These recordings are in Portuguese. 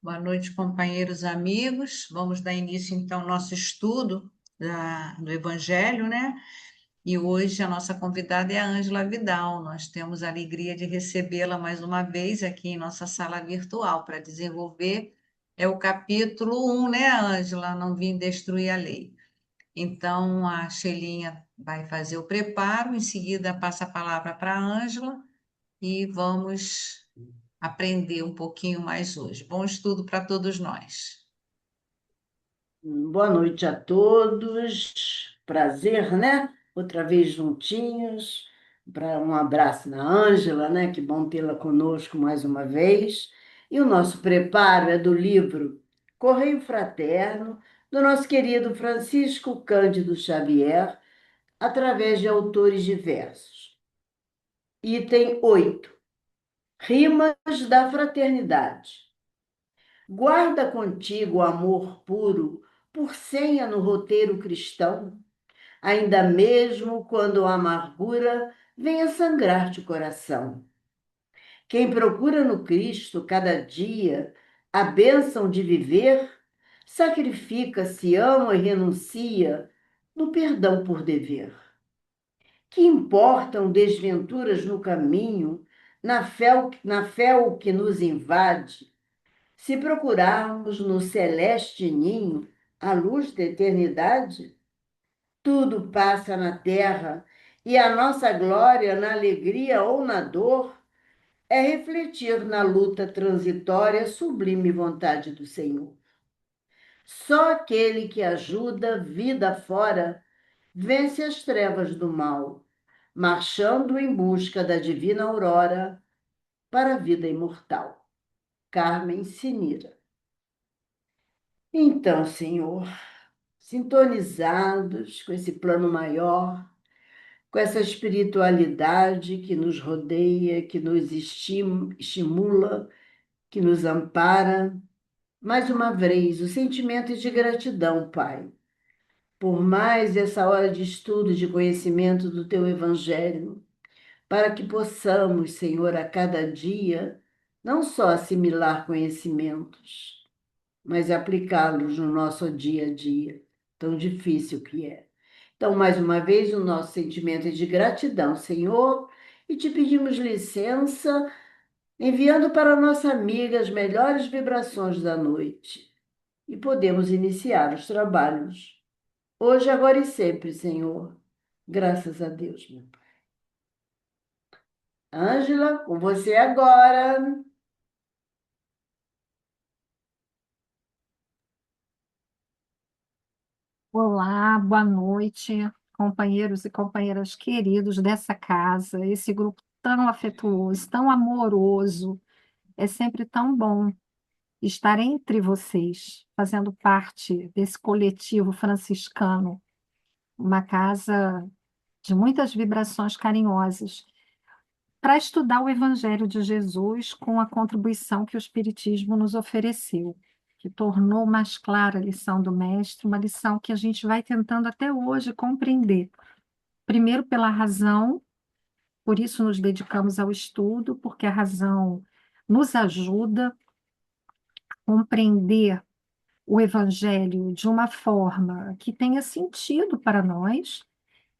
Boa noite, companheiros amigos. Vamos dar início, então, ao nosso estudo do Evangelho, né? E hoje a nossa convidada é a Ângela Vidal. Nós temos a alegria de recebê-la mais uma vez aqui em nossa sala virtual para desenvolver. É o capítulo 1, né, Ângela? Não vim destruir a lei. Então, a Shelinha vai fazer o preparo, em seguida passa a palavra para a Ângela e vamos aprender um pouquinho mais hoje. Bom estudo para todos nós. Boa noite a todos. Prazer, né? Outra vez juntinhos. Um abraço na Ângela, né? Que bom tê-la conosco mais uma vez. E o nosso preparo é do livro Correio Fraterno, do nosso querido Francisco Cândido Xavier, através de autores diversos. Item 8. Rimas da Fraternidade. Guarda contigo o amor puro por senha no roteiro cristão, ainda mesmo quando a amargura venha sangrar-te o coração. Quem procura no Cristo cada dia a bênção de viver, sacrifica-se, ama e renuncia no perdão por dever. Que importam desventuras no caminho, na fé o que nos invade, se procurarmos no celeste ninho a luz da eternidade? Tudo passa na terra e a nossa glória, na alegria ou na dor, é refletir na luta transitória a sublime vontade do Senhor. Só aquele que ajuda vida fora vence as trevas do mal, marchando em busca da divina aurora para a vida imortal. Carmen Sinira. Então, Senhor, sintonizados com esse plano maior, com essa espiritualidade que nos rodeia, que nos estimula, que nos ampara. Mais uma vez, o sentimento de gratidão, Pai, por mais essa hora de estudo e de conhecimento do Teu Evangelho, para que possamos, Senhor, a cada dia, não só assimilar conhecimentos, mas aplicá-los no nosso dia a dia, tão difícil que é. Então, mais uma vez, o nosso sentimento é de gratidão, Senhor, e te pedimos licença, enviando para a nossa amiga as melhores vibrações da noite. E podemos iniciar os trabalhos, hoje, agora e sempre, Senhor. Graças a Deus, meu Pai. Ângela, com você agora. Olá, boa noite, companheiros e companheiras queridos dessa casa, esse grupo tão afetuoso, tão amoroso. É sempre tão bom estar entre vocês, fazendo parte desse coletivo franciscano, uma casa de muitas vibrações carinhosas, para estudar o Evangelho de Jesus com a contribuição que o Espiritismo nos ofereceu, que tornou mais clara a lição do Mestre, uma lição que a gente vai tentando até hoje compreender. Primeiro, pela razão, por isso nos dedicamos ao estudo, porque a razão nos ajuda a compreender o Evangelho de uma forma que tenha sentido para nós.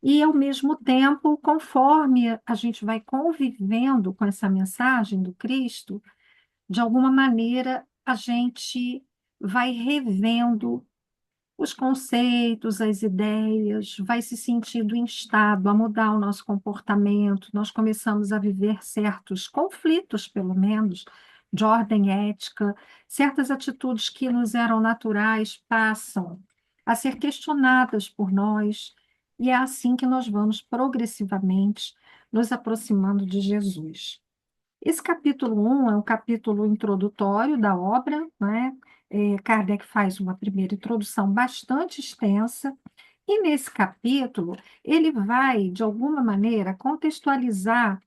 E, ao mesmo tempo, conforme a gente vai convivendo com essa mensagem do Cristo, de alguma maneira a gente vai revendo os conceitos, as ideias, vai se sentindo instado a mudar o nosso comportamento. Nós começamos a viver certos conflitos, pelo menos, de ordem ética, certas atitudes que nos eram naturais passam a ser questionadas por nós, e é assim que nós vamos progressivamente nos aproximando de Jesus. Esse capítulo 1 é um capítulo introdutório da obra, né? Kardec faz uma primeira introdução bastante extensa, e nesse capítulo ele vai, de alguma maneira, contextualizar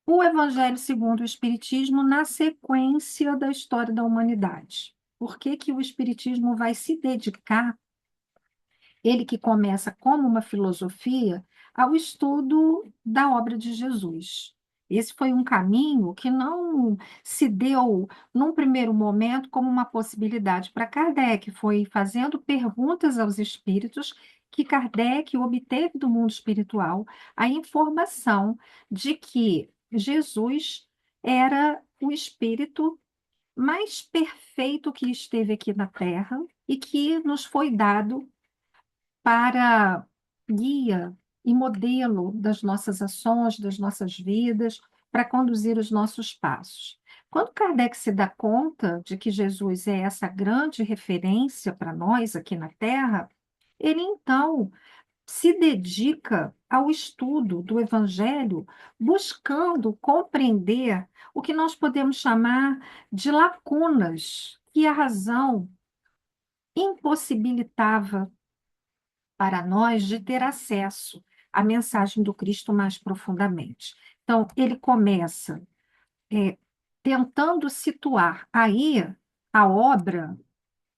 o Evangelho segundo o Espiritismo na sequência da história da humanidade. Por que que o Espiritismo vai se dedicar, ele que começa como uma filosofia, ao estudo da obra de Jesus? Esse foi um caminho que não se deu, num primeiro momento, como uma possibilidade para Kardec. Foi fazendo perguntas aos espíritos que Kardec obteve do mundo espiritual a informação de que Jesus era o espírito mais perfeito que esteve aqui na Terra e que nos foi dado para guia e modelo das nossas ações, das nossas vidas, para conduzir os nossos passos. Quando Kardec se dá conta de que Jesus é essa grande referência para nós aqui na Terra, ele então se dedica ao estudo do Evangelho, buscando compreender o que nós podemos chamar de lacunas que a razão impossibilitava para nós de ter acesso à mensagem do Cristo mais profundamente. Então, ele começa é, tentando situar aí a obra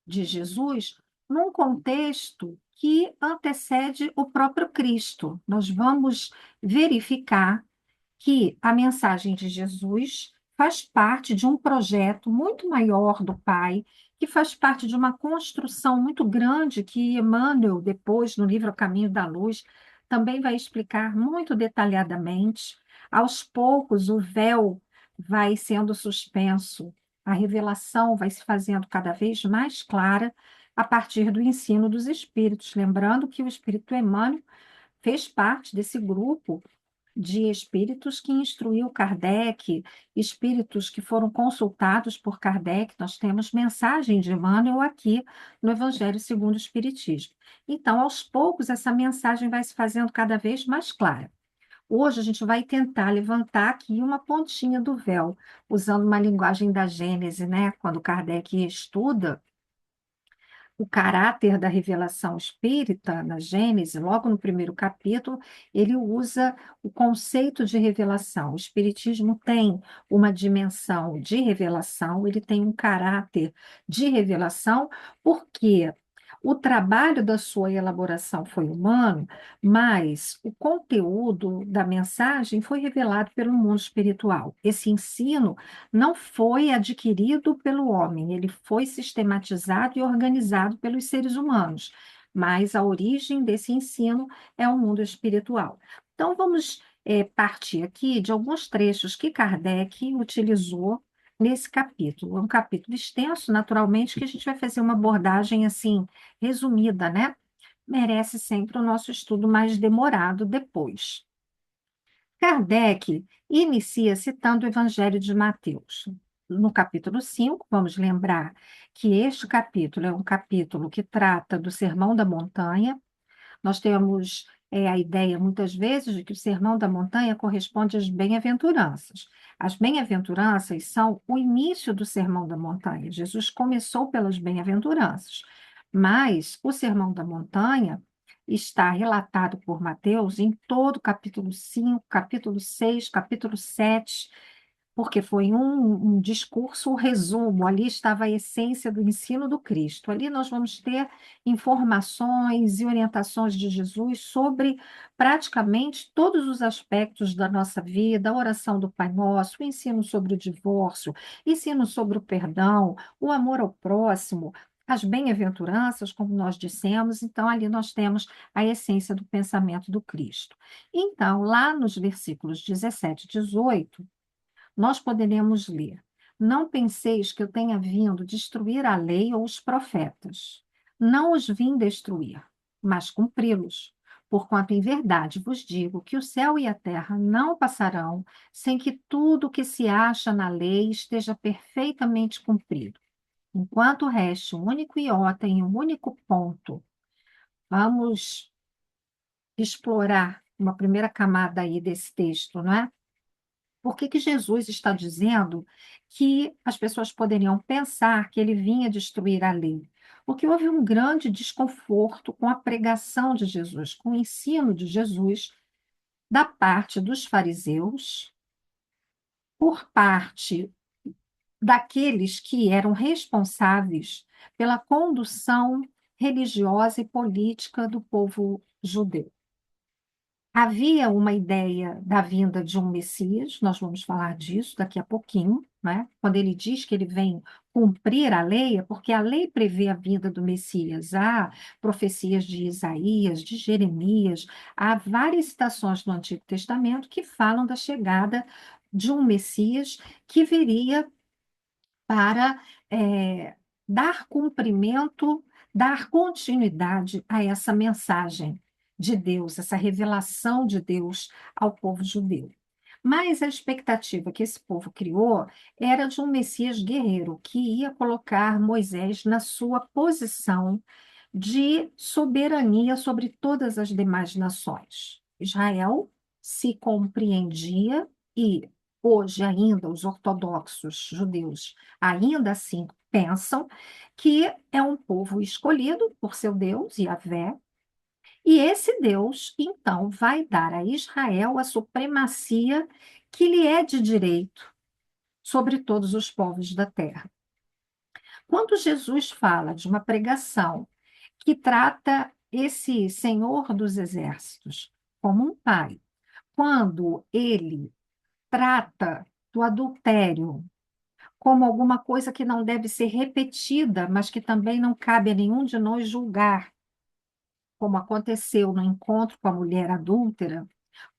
de Jesus num contexto que antecede o próprio Cristo. Nós vamos verificar que a mensagem de Jesus faz parte de um projeto muito maior do Pai, que faz parte de uma construção muito grande que Emmanuel, depois, no livro A Caminho da Luz, também vai explicar muito detalhadamente. Aos poucos, o véu vai sendo suspenso, a revelação vai se fazendo cada vez mais clara a partir do ensino dos espíritos. Lembrando que o espírito Emmanuel fez parte desse grupo de espíritos que instruiu Kardec, espíritos que foram consultados por Kardec. Nós temos mensagem de Emmanuel aqui no Evangelho segundo o Espiritismo. Então, aos poucos, essa mensagem vai se fazendo cada vez mais clara. Hoje a gente vai tentar levantar aqui uma pontinha do véu, usando uma linguagem da Gênese, né? Quando Kardec estuda o caráter da revelação espírita na Gênese, logo no primeiro capítulo, ele usa o conceito de revelação. O espiritismo tem uma dimensão de revelação, ele tem um caráter de revelação, porque o trabalho da sua elaboração foi humano, mas o conteúdo da mensagem foi revelado pelo mundo espiritual. Esse ensino não foi adquirido pelo homem, ele foi sistematizado e organizado pelos seres humanos, mas a origem desse ensino é o mundo espiritual. Então, vamos partir aqui de alguns trechos que Kardec utilizou nesse capítulo. É um capítulo extenso, naturalmente, que a gente vai fazer uma abordagem assim, resumida, né? Merece sempre o nosso estudo mais demorado depois. Kardec inicia citando o Evangelho de Mateus. No capítulo 5, vamos lembrar que este capítulo é um capítulo que trata do Sermão da Montanha. Nós temos a ideia, muitas vezes, de que o Sermão da Montanha corresponde às bem-aventuranças. As bem-aventuranças são o início do Sermão da Montanha. Jesus começou pelas bem-aventuranças, mas o Sermão da Montanha está relatado por Mateus em todo o capítulo 5, capítulo 6, capítulo 7, porque foi um discurso, um resumo, ali estava a essência do ensino do Cristo. Ali nós vamos ter informações e orientações de Jesus sobre praticamente todos os aspectos da nossa vida, a oração do Pai Nosso, o ensino sobre o divórcio, ensino sobre o perdão, o amor ao próximo, as bem-aventuranças, como nós dissemos. Então, ali nós temos a essência do pensamento do Cristo. Então, lá nos versículos 17 e 18, nós poderemos ler: Não penseis que eu tenha vindo destruir a lei ou os profetas. Não os vim destruir, mas cumpri-los. Porquanto em verdade vos digo que o céu e a terra não passarão sem que tudo o que se acha na lei esteja perfeitamente cumprido. Enquanto reste um único iota em um único ponto, vamos explorar uma primeira camada aí desse texto, não é? Por que que Jesus está dizendo que as pessoas poderiam pensar que ele vinha destruir a lei? Porque houve um grande desconforto com a pregação de Jesus, com o ensino de Jesus, da parte dos fariseus, por parte daqueles que eram responsáveis pela condução religiosa e política do povo judeu. Havia uma ideia da vinda de um Messias, nós vamos falar disso daqui a pouquinho, né? Quando ele diz que ele vem cumprir a lei, é porque a lei prevê a vinda do Messias. Há profecias de Isaías, de Jeremias, há várias citações no Antigo Testamento que falam da chegada de um Messias que viria para dar cumprimento, dar continuidade a essa mensagem de Deus, essa revelação de Deus ao povo judeu. Mas a expectativa que esse povo criou era de um Messias guerreiro, que ia colocar Moisés na sua posição de soberania sobre todas as demais nações. Israel se compreendia e hoje ainda os ortodoxos judeus ainda assim pensam que é um povo escolhido por seu Deus, Yahvé, e esse Deus, então, vai dar a Israel a supremacia que lhe é de direito sobre todos os povos da terra. Quando Jesus fala de uma pregação que trata esse Senhor dos Exércitos como um pai, quando ele trata do adultério como alguma coisa que não deve ser repetida, mas que também não cabe a nenhum de nós julgar, como aconteceu no encontro com a mulher adúltera,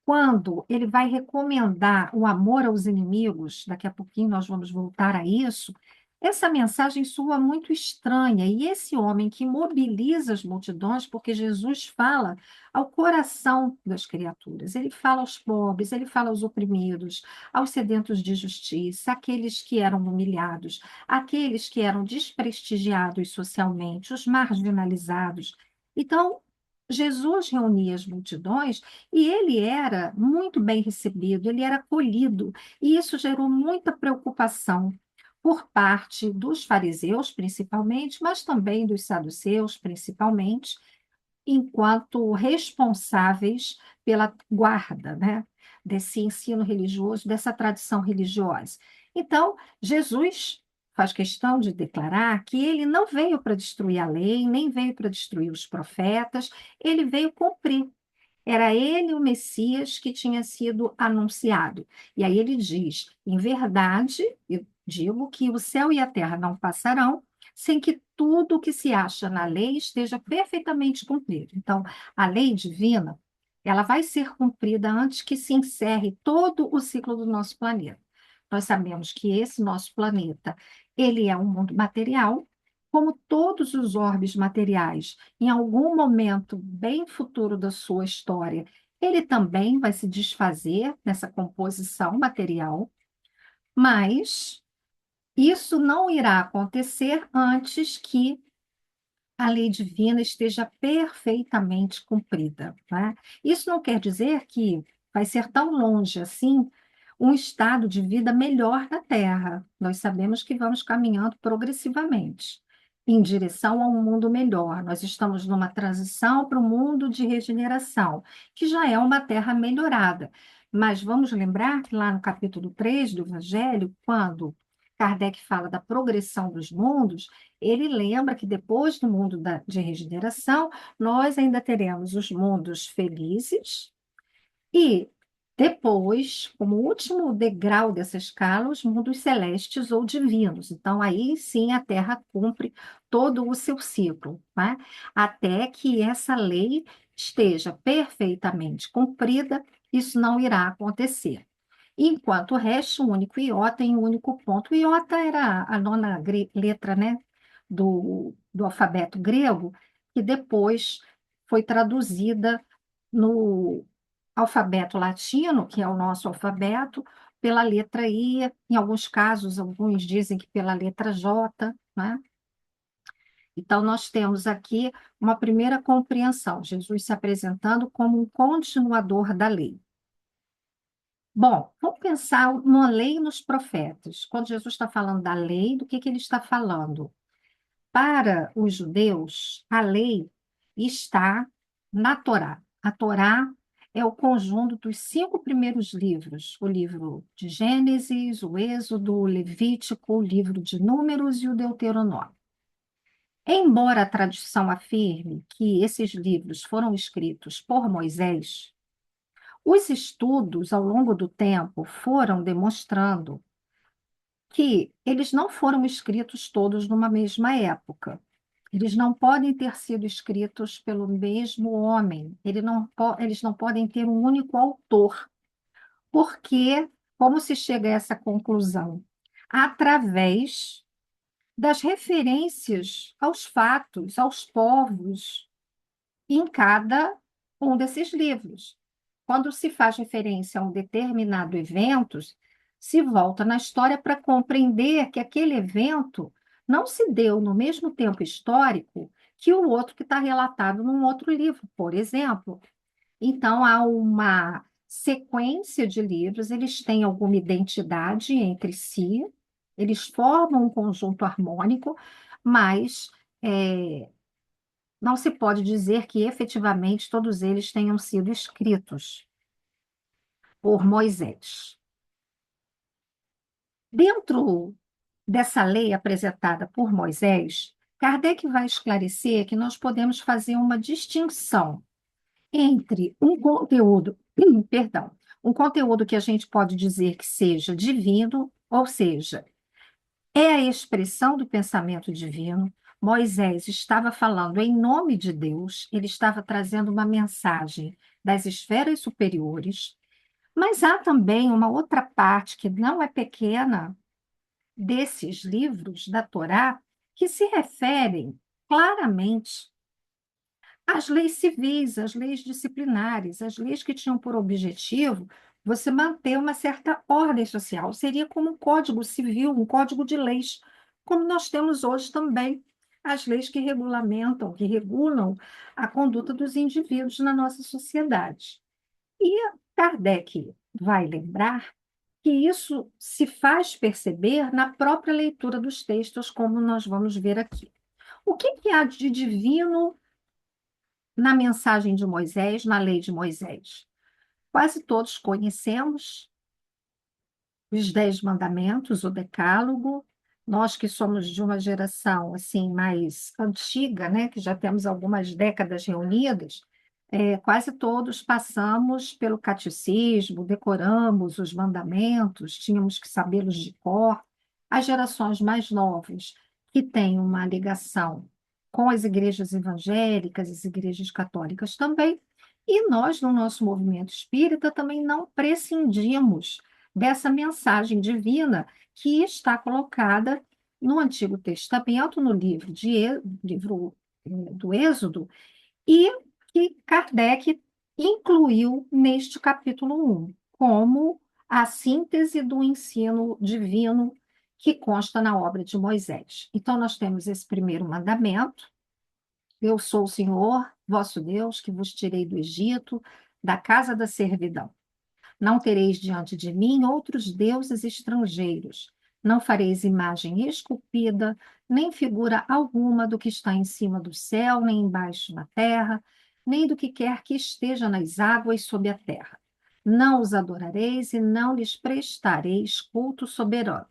quando ele vai recomendar o amor aos inimigos, daqui a pouquinho nós vamos voltar a isso, essa mensagem soa muito estranha. E esse homem que mobiliza as multidões, porque Jesus fala ao coração das criaturas, ele fala aos pobres, ele fala aos oprimidos, aos sedentos de justiça, aqueles que eram humilhados, aqueles que eram desprestigiados socialmente, os marginalizados. Então, Jesus reunia as multidões e ele era muito bem recebido, ele era acolhido, e isso gerou muita preocupação por parte dos fariseus, principalmente, mas também dos saduceus, principalmente, enquanto responsáveis pela guarda, né, desse ensino religioso, dessa tradição religiosa. Então, Jesus faz questão de declarar que ele não veio para destruir a lei, nem veio para destruir os profetas, ele veio cumprir. Era ele o Messias que tinha sido anunciado. E aí ele diz: em verdade, eu digo que o céu e a terra não passarão sem que tudo o que se acha na lei esteja perfeitamente cumprido. Então, a lei divina, ela vai ser cumprida antes que se encerre todo o ciclo do nosso planeta. Nós sabemos que esse nosso planeta, ele é um mundo material, como todos os orbes materiais, em algum momento bem futuro da sua história, ele também vai se desfazer nessa composição material, mas isso não irá acontecer antes que a lei divina esteja perfeitamente cumprida, né? Isso não quer dizer que vai ser tão longe assim um estado de vida melhor na Terra. Nós sabemos que vamos caminhando progressivamente em direção a um mundo melhor. Nós estamos numa transição para um mundo de regeneração, que já é uma terra melhorada. Mas vamos lembrar que lá no capítulo 3 do Evangelho, quando Kardec fala da progressão dos mundos, ele lembra que depois do mundo de regeneração, nós ainda teremos os mundos felizes e depois, como último degrau dessa escala, os mundos celestes ou divinos. Então, aí sim a Terra cumpre todo o seu ciclo, né? Até que essa lei esteja perfeitamente cumprida, isso não irá acontecer. Enquanto o resto, um único iota em um único ponto. O iota era a nona letra, né, do alfabeto grego, que depois foi traduzida no alfabeto latino, que é o nosso alfabeto, pela letra I, em alguns casos, alguns dizem que pela letra J, né? Então, nós temos aqui uma primeira compreensão, Jesus se apresentando como um continuador da lei. Bom, vamos pensar numa lei e nos profetas. Quando Jesus está falando da lei, do que ele está falando? Para os judeus, a lei está na Torá. A Torá é o conjunto dos 5 primeiros livros: o livro de Gênesis, o Êxodo, o Levítico, o livro de Números e o Deuteronômio. Embora a tradição afirme que esses livros foram escritos por Moisés, Os estudos, ao longo do tempo, foram demonstrando que eles não foram escritos todos numa mesma época. Eles não podem ter sido escritos pelo mesmo homem. Eles não podem ter um único autor. Porque, como se chega a essa conclusão? Através das referências aos fatos, aos povos, em cada um desses livros. Quando se faz referência a um determinado evento, se volta na história para compreender que aquele evento não se deu no mesmo tempo histórico que o outro que está relatado num outro livro, por exemplo. Então, há uma sequência de livros, eles têm alguma identidade entre si, eles formam um conjunto harmônico, mas não se pode dizer que efetivamente todos eles tenham sido escritos por Moisés. Dentro dessa lei apresentada por Moisés, Kardec vai esclarecer que nós podemos fazer uma distinção entre um conteúdo, perdão, um conteúdo que a gente pode dizer que seja divino, ou seja, é a expressão do pensamento divino. Moisés estava falando em nome de Deus, ele estava trazendo uma mensagem das esferas superiores, mas há também uma outra parte que não é pequena desses livros da Torá que se referem claramente às leis civis, às leis disciplinares, as leis que tinham por objetivo você manter uma certa ordem social. Seria como um código civil, um código de leis, como nós temos hoje também as leis que regulamentam, que regulam a conduta dos indivíduos na nossa sociedade. E Kardec vai lembrar que isso se faz perceber na própria leitura dos textos, como nós vamos ver aqui. O que há de divino na mensagem de Moisés, na lei de Moisés? Quase todos conhecemos os 10 mandamentos, o Decálogo. Nós que somos de uma geração assim mais antiga, né, que já temos algumas décadas reunidas, quase todos passamos pelo catecismo, decoramos os mandamentos, tínhamos que sabê-los de cor. As gerações mais novas, que têm uma ligação com as igrejas evangélicas, as igrejas católicas também, e nós, no nosso movimento espírita, também não prescindimos dessa mensagem divina que está colocada no Antigo Testamento, no livro do Êxodo, e que Kardec incluiu neste capítulo 1, como a síntese do ensino divino que consta na obra de Moisés. Então, nós temos esse primeiro mandamento: eu sou o Senhor, vosso Deus, que vos tirei do Egito, da casa da servidão. Não tereis diante de mim outros deuses estrangeiros. Não fareis imagem esculpida, nem figura alguma do que está em cima do céu, nem embaixo na terra, nem do que quer que esteja nas águas sob a terra. Não os adorareis e não lhes prestareis culto soberano.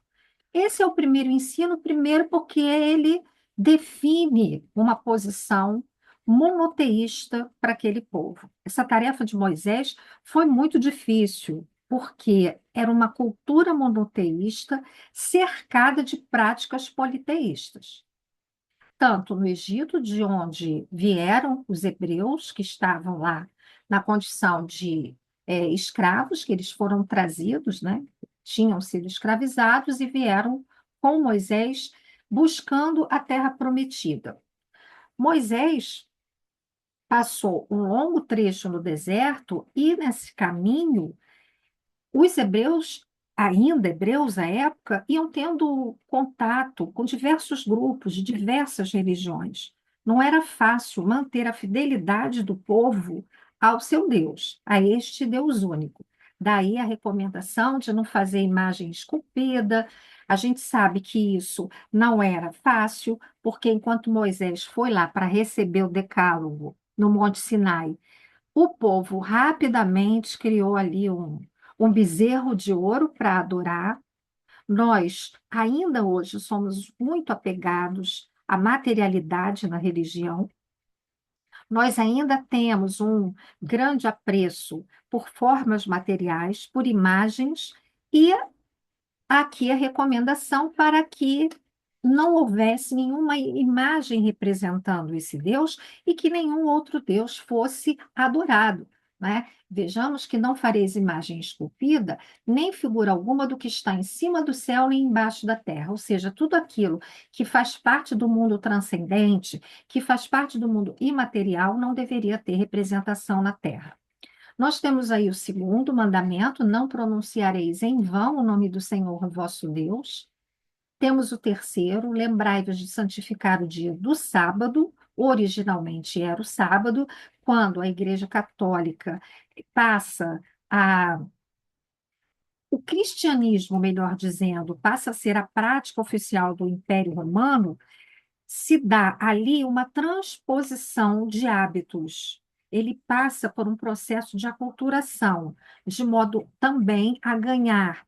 Esse é o primeiro ensino, primeiro porque ele define uma posição monoteísta para aquele povo. Essa tarefa de Moisés foi muito difícil, porque era uma cultura monoteísta cercada de práticas politeístas. Tanto no Egito, de onde vieram os hebreus, que estavam lá na condição de escravos, que eles foram trazidos, né? Tinham sido escravizados e vieram com Moisés buscando a terra prometida. Moisés passou um longo trecho no deserto e, nesse caminho, os hebreus, ainda hebreus à época, iam tendo contato com diversos grupos de diversas religiões. Não era fácil manter a fidelidade do povo ao seu Deus, a este Deus único. Daí a recomendação de não fazer imagem esculpida. A gente sabe que isso não era fácil, porque enquanto Moisés foi lá para receber o decálogo no Monte Sinai, o povo rapidamente criou ali um bezerro de ouro para adorar. Nós, ainda hoje, somos muito apegados à materialidade na religião. Nós ainda temos um grande apreço por formas materiais, por imagens, e aqui a recomendação para que não houvesse nenhuma imagem representando esse Deus e que nenhum outro Deus fosse adorado, né? Vejamos que não fareis imagem esculpida, nem figura alguma do que está em cima do céu nem embaixo da terra, ou seja, tudo aquilo que faz parte do mundo transcendente, que faz parte do mundo imaterial, não deveria ter representação na terra. Nós temos aí o segundo mandamento: não pronunciareis em vão o nome do Senhor vosso Deus. Temos o terceiro: lembrai-vos de santificar o dia do sábado. Originalmente era o sábado, quando a Igreja Católica passa a. O cristianismo, melhor dizendo, passa a ser a prática oficial do Império Romano, se dá ali uma transposição de hábitos. Ele passa por um processo de aculturação, de modo também a ganhar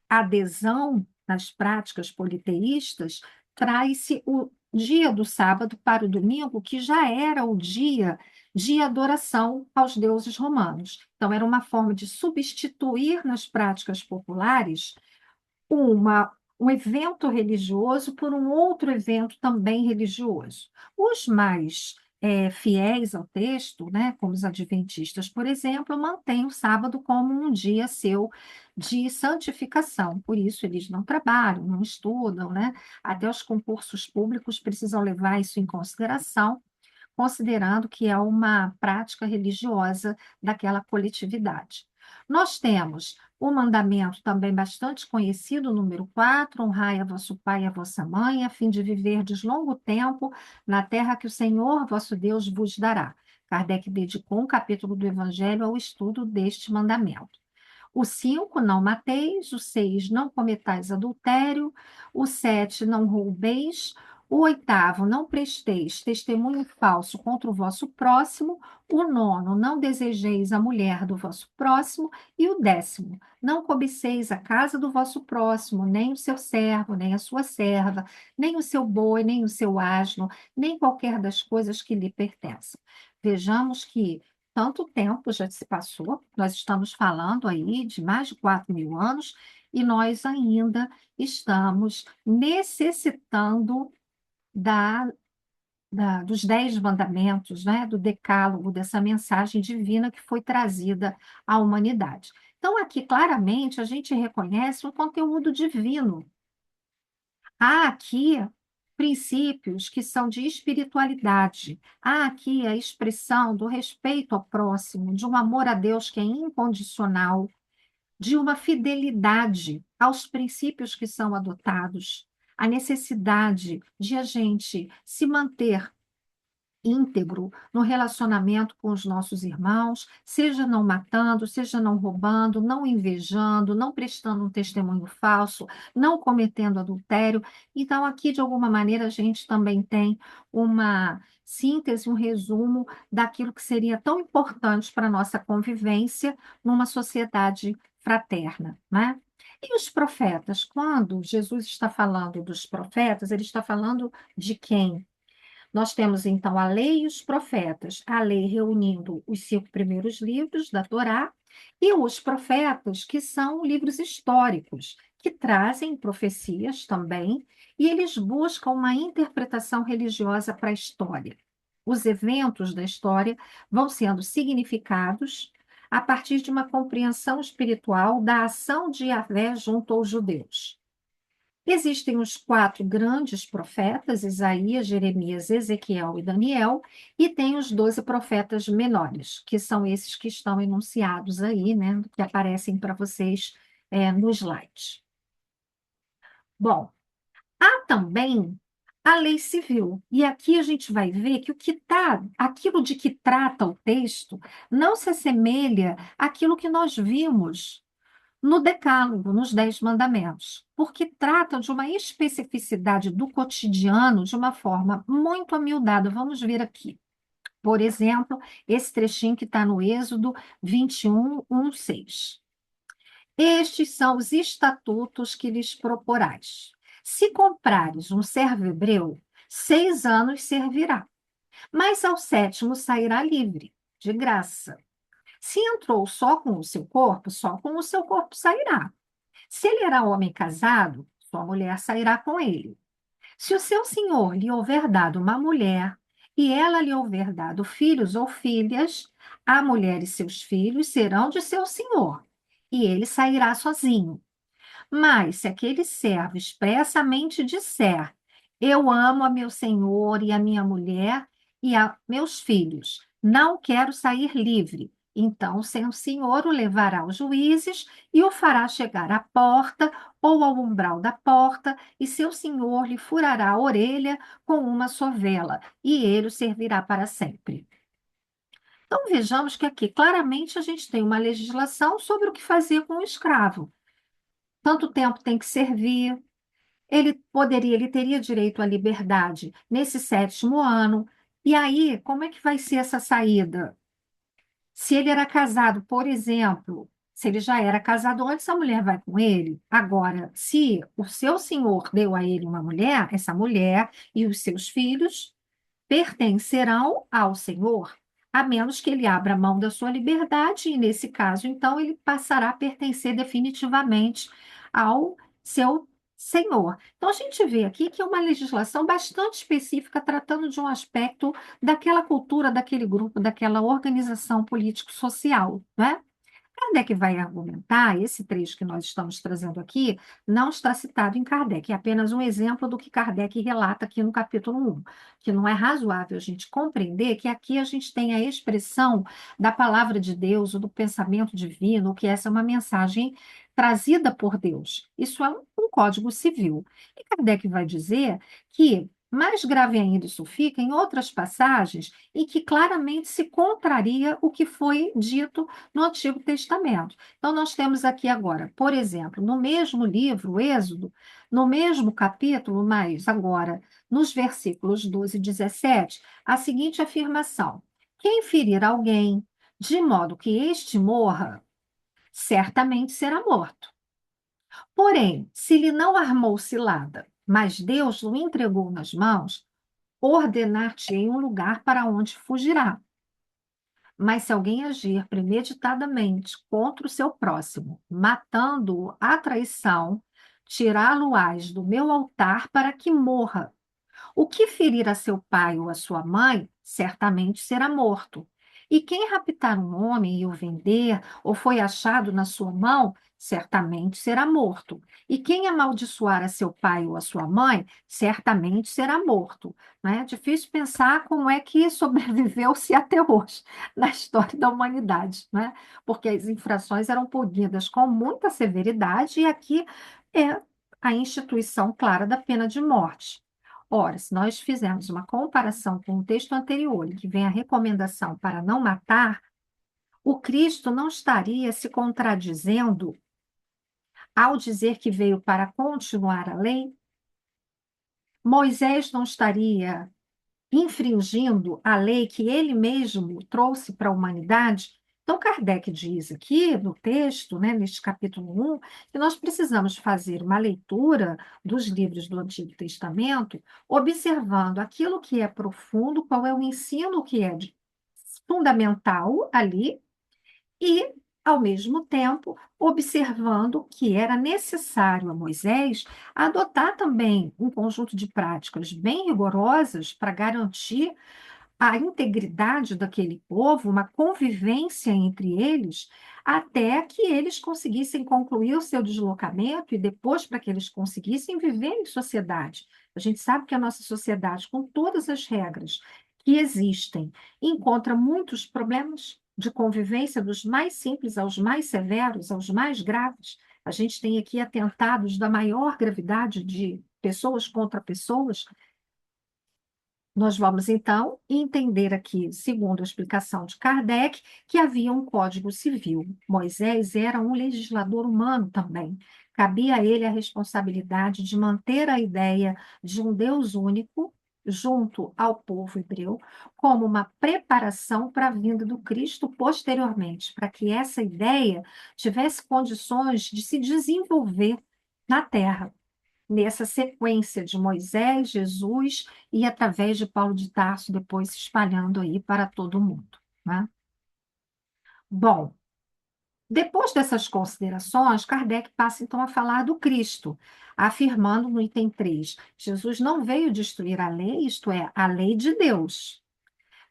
adesão nas práticas politeístas, traz-se o dia do sábado para o domingo, que já era o dia de adoração aos deuses romanos. Então, era uma forma de substituir nas práticas populares uma, um evento religioso por um outro evento também religioso. Os mais fiéis ao texto, né, como os adventistas, por exemplo, mantêm o sábado como um dia seu de santificação. Por isso, eles não trabalham, não estudam, né? Até os concursos públicos precisam levar isso em consideração, considerando que é uma prática religiosa daquela coletividade. Nós temos o mandamento também bastante conhecido, número 4: honrai a vosso pai e a vossa mãe, a fim de viverdes longo tempo na terra que o Senhor vosso Deus vos dará. Kardec dedicou um capítulo do Evangelho ao estudo deste mandamento. O 5: não mateis. O 6: não cometais adultério. O 7: não roubeis. O 8º: não presteis testemunho falso contra o vosso próximo. O 9: não desejeis a mulher do vosso próximo. E o 10º: não cobiceis a casa do vosso próximo, nem o seu servo, nem a sua serva, nem o seu boi, nem o seu asno, nem qualquer das coisas que lhe pertencem. Vejamos que tanto tempo já se passou, nós estamos falando aí de mais de 4.000 anos, e nós ainda estamos necessitando da, dos 10 mandamentos, né, do decálogo, dessa mensagem divina que foi trazida à humanidade. Então, aqui claramente a gente reconhece um conteúdo divino. Há aqui princípios que são de espiritualidade. Há aqui a expressão do respeito ao próximo, de um amor a Deus que é incondicional, de uma fidelidade aos princípios que são adotados, a necessidade de a gente se manter íntegro no relacionamento com os nossos irmãos, seja não matando, seja não roubando, não invejando, não prestando um testemunho falso, não cometendo adultério. Então, aqui, de alguma maneira, a gente também tem uma síntese, um resumo daquilo que seria tão importante para a nossa convivência numa sociedade fraterna, né? E os profetas? Quando Jesus está falando dos profetas, ele está falando de quem? Nós temos, então, a lei e os profetas, a lei reunindo os 5 primeiros livros da Torá, e os profetas, que são livros históricos, que trazem profecias também, e eles buscam uma interpretação religiosa para a história. Os eventos da história vão sendo significados a partir de uma compreensão espiritual da ação de Yahvé junto aos judeus. Existem os 4 grandes profetas: Isaías, Jeremias, Ezequiel e Daniel, e tem os 12 profetas menores, que são esses que estão enunciados aí, né, que aparecem para vocês no slide. Bom, há também a lei civil, e aqui a gente vai ver que aquilo de que trata o texto não se assemelha àquilo que nós vimos no Decálogo, nos 10 mandamentos, porque trata de uma especificidade do cotidiano de uma forma muito amiudada. Vamos ver aqui. Por exemplo, esse trechinho que está no Êxodo 21, 1, 6. Estes são os estatutos que lhes proporás. Se comprares um servo hebreu, 6 anos servirá. Mas ao sétimo sairá livre, de graça. Se entrou só com o seu corpo, só com o seu corpo sairá. Se ele era homem casado, sua mulher sairá com ele. Se o seu senhor lhe houver dado uma mulher, e ela lhe houver dado filhos ou filhas, a mulher e seus filhos serão de seu senhor, e ele sairá sozinho. Mas se aquele servo expressamente disser: Eu amo a meu senhor e a minha mulher e a meus filhos, não quero sair livre. Então, seu senhor o levará aos juízes e o fará chegar à porta ou ao umbral da porta, e seu senhor lhe furará a orelha com uma sovela, e ele o servirá para sempre. Então, vejamos que aqui claramente a gente tem uma legislação sobre o que fazer com o escravo. Tanto tempo tem que servir, ele teria direito à liberdade nesse sétimo ano. E aí, como é que vai ser essa saída? Se ele era casado, por exemplo, se ele já era casado antes, a mulher vai com ele. Agora, se o seu senhor deu a ele uma mulher, essa mulher e os seus filhos pertencerão ao Senhor, a menos que ele abra mão da sua liberdade, e nesse caso, então, ele passará a pertencer definitivamente ao seu Senhor. Então, a gente vê aqui que é uma legislação bastante específica, tratando de um aspecto daquela cultura, daquele grupo, daquela organização político-social, né? Kardec vai argumentar, esse trecho que nós estamos trazendo aqui, não está citado em Kardec, é apenas um exemplo do que Kardec relata aqui no capítulo 1, que não é razoável a gente compreender que aqui a gente tem a expressão da palavra de Deus, ou do pensamento divino, que essa é uma mensagem trazida por Deus. Isso é um código civil. E Kardec vai dizer que mais grave ainda isso fica em outras passagens em que claramente se contraria o que foi dito no Antigo Testamento. Então, nós temos aqui agora, por exemplo, no mesmo livro, o Êxodo, no mesmo capítulo, mas agora nos versículos 12 e 17, a seguinte afirmação: Quem ferir alguém de modo que este morra, certamente será morto. Porém, se lhe não armou cilada, mas Deus o entregou nas mãos, ordenar-te-ei um lugar para onde fugirá. Mas se alguém agir premeditadamente contra o seu próximo, matando-o à traição, tirá-lo-ás do meu altar para que morra. O que ferir a seu pai ou a sua mãe, certamente será morto. E quem raptar um homem e o vender, ou foi achado na sua mão, certamente será morto. E quem amaldiçoar a seu pai ou a sua mãe, certamente será morto. Não é difícil pensar como é que sobreviveu-se até hoje na história da humanidade, não é? Porque as infrações eram punidas com muita severidade, e aqui é a instituição clara da pena de morte. Ora, se nós fizermos uma comparação com o texto anterior, em que vem a recomendação para não matar, o Cristo não estaria se contradizendo ao dizer que veio para continuar a lei? Moisés não estaria infringindo a lei que ele mesmo trouxe para a humanidade? Então, Kardec diz aqui no texto, né, neste capítulo 1, que nós precisamos fazer uma leitura dos livros do Antigo Testamento, observando aquilo que é profundo, qual é o ensino que é fundamental ali, e, ao mesmo tempo, observando que era necessário a Moisés adotar também um conjunto de práticas bem rigorosas para garantir a integridade daquele povo, uma convivência entre eles, até que eles conseguissem concluir o seu deslocamento e depois para que eles conseguissem viver em sociedade. A gente sabe que a nossa sociedade, com todas as regras que existem, encontra muitos problemas de convivência, dos mais simples aos mais severos, aos mais graves. A gente tem aqui atentados da maior gravidade de pessoas contra pessoas. Nós vamos, então, entender aqui, segundo a explicação de Kardec, que havia um código civil. Moisés era um legislador humano também. Cabia a ele a responsabilidade de manter a ideia de um Deus único junto ao povo hebreu, como uma preparação para a vinda do Cristo posteriormente, para que essa ideia tivesse condições de se desenvolver na Terra. nessa sequência de Moisés, Jesus e através de Paulo de Tarso, depois se espalhando aí para todo mundo, né? Bom, depois dessas considerações, Kardec passa então a falar do Cristo, afirmando no item 3: Jesus não veio destruir a lei, isto é, a lei de Deus.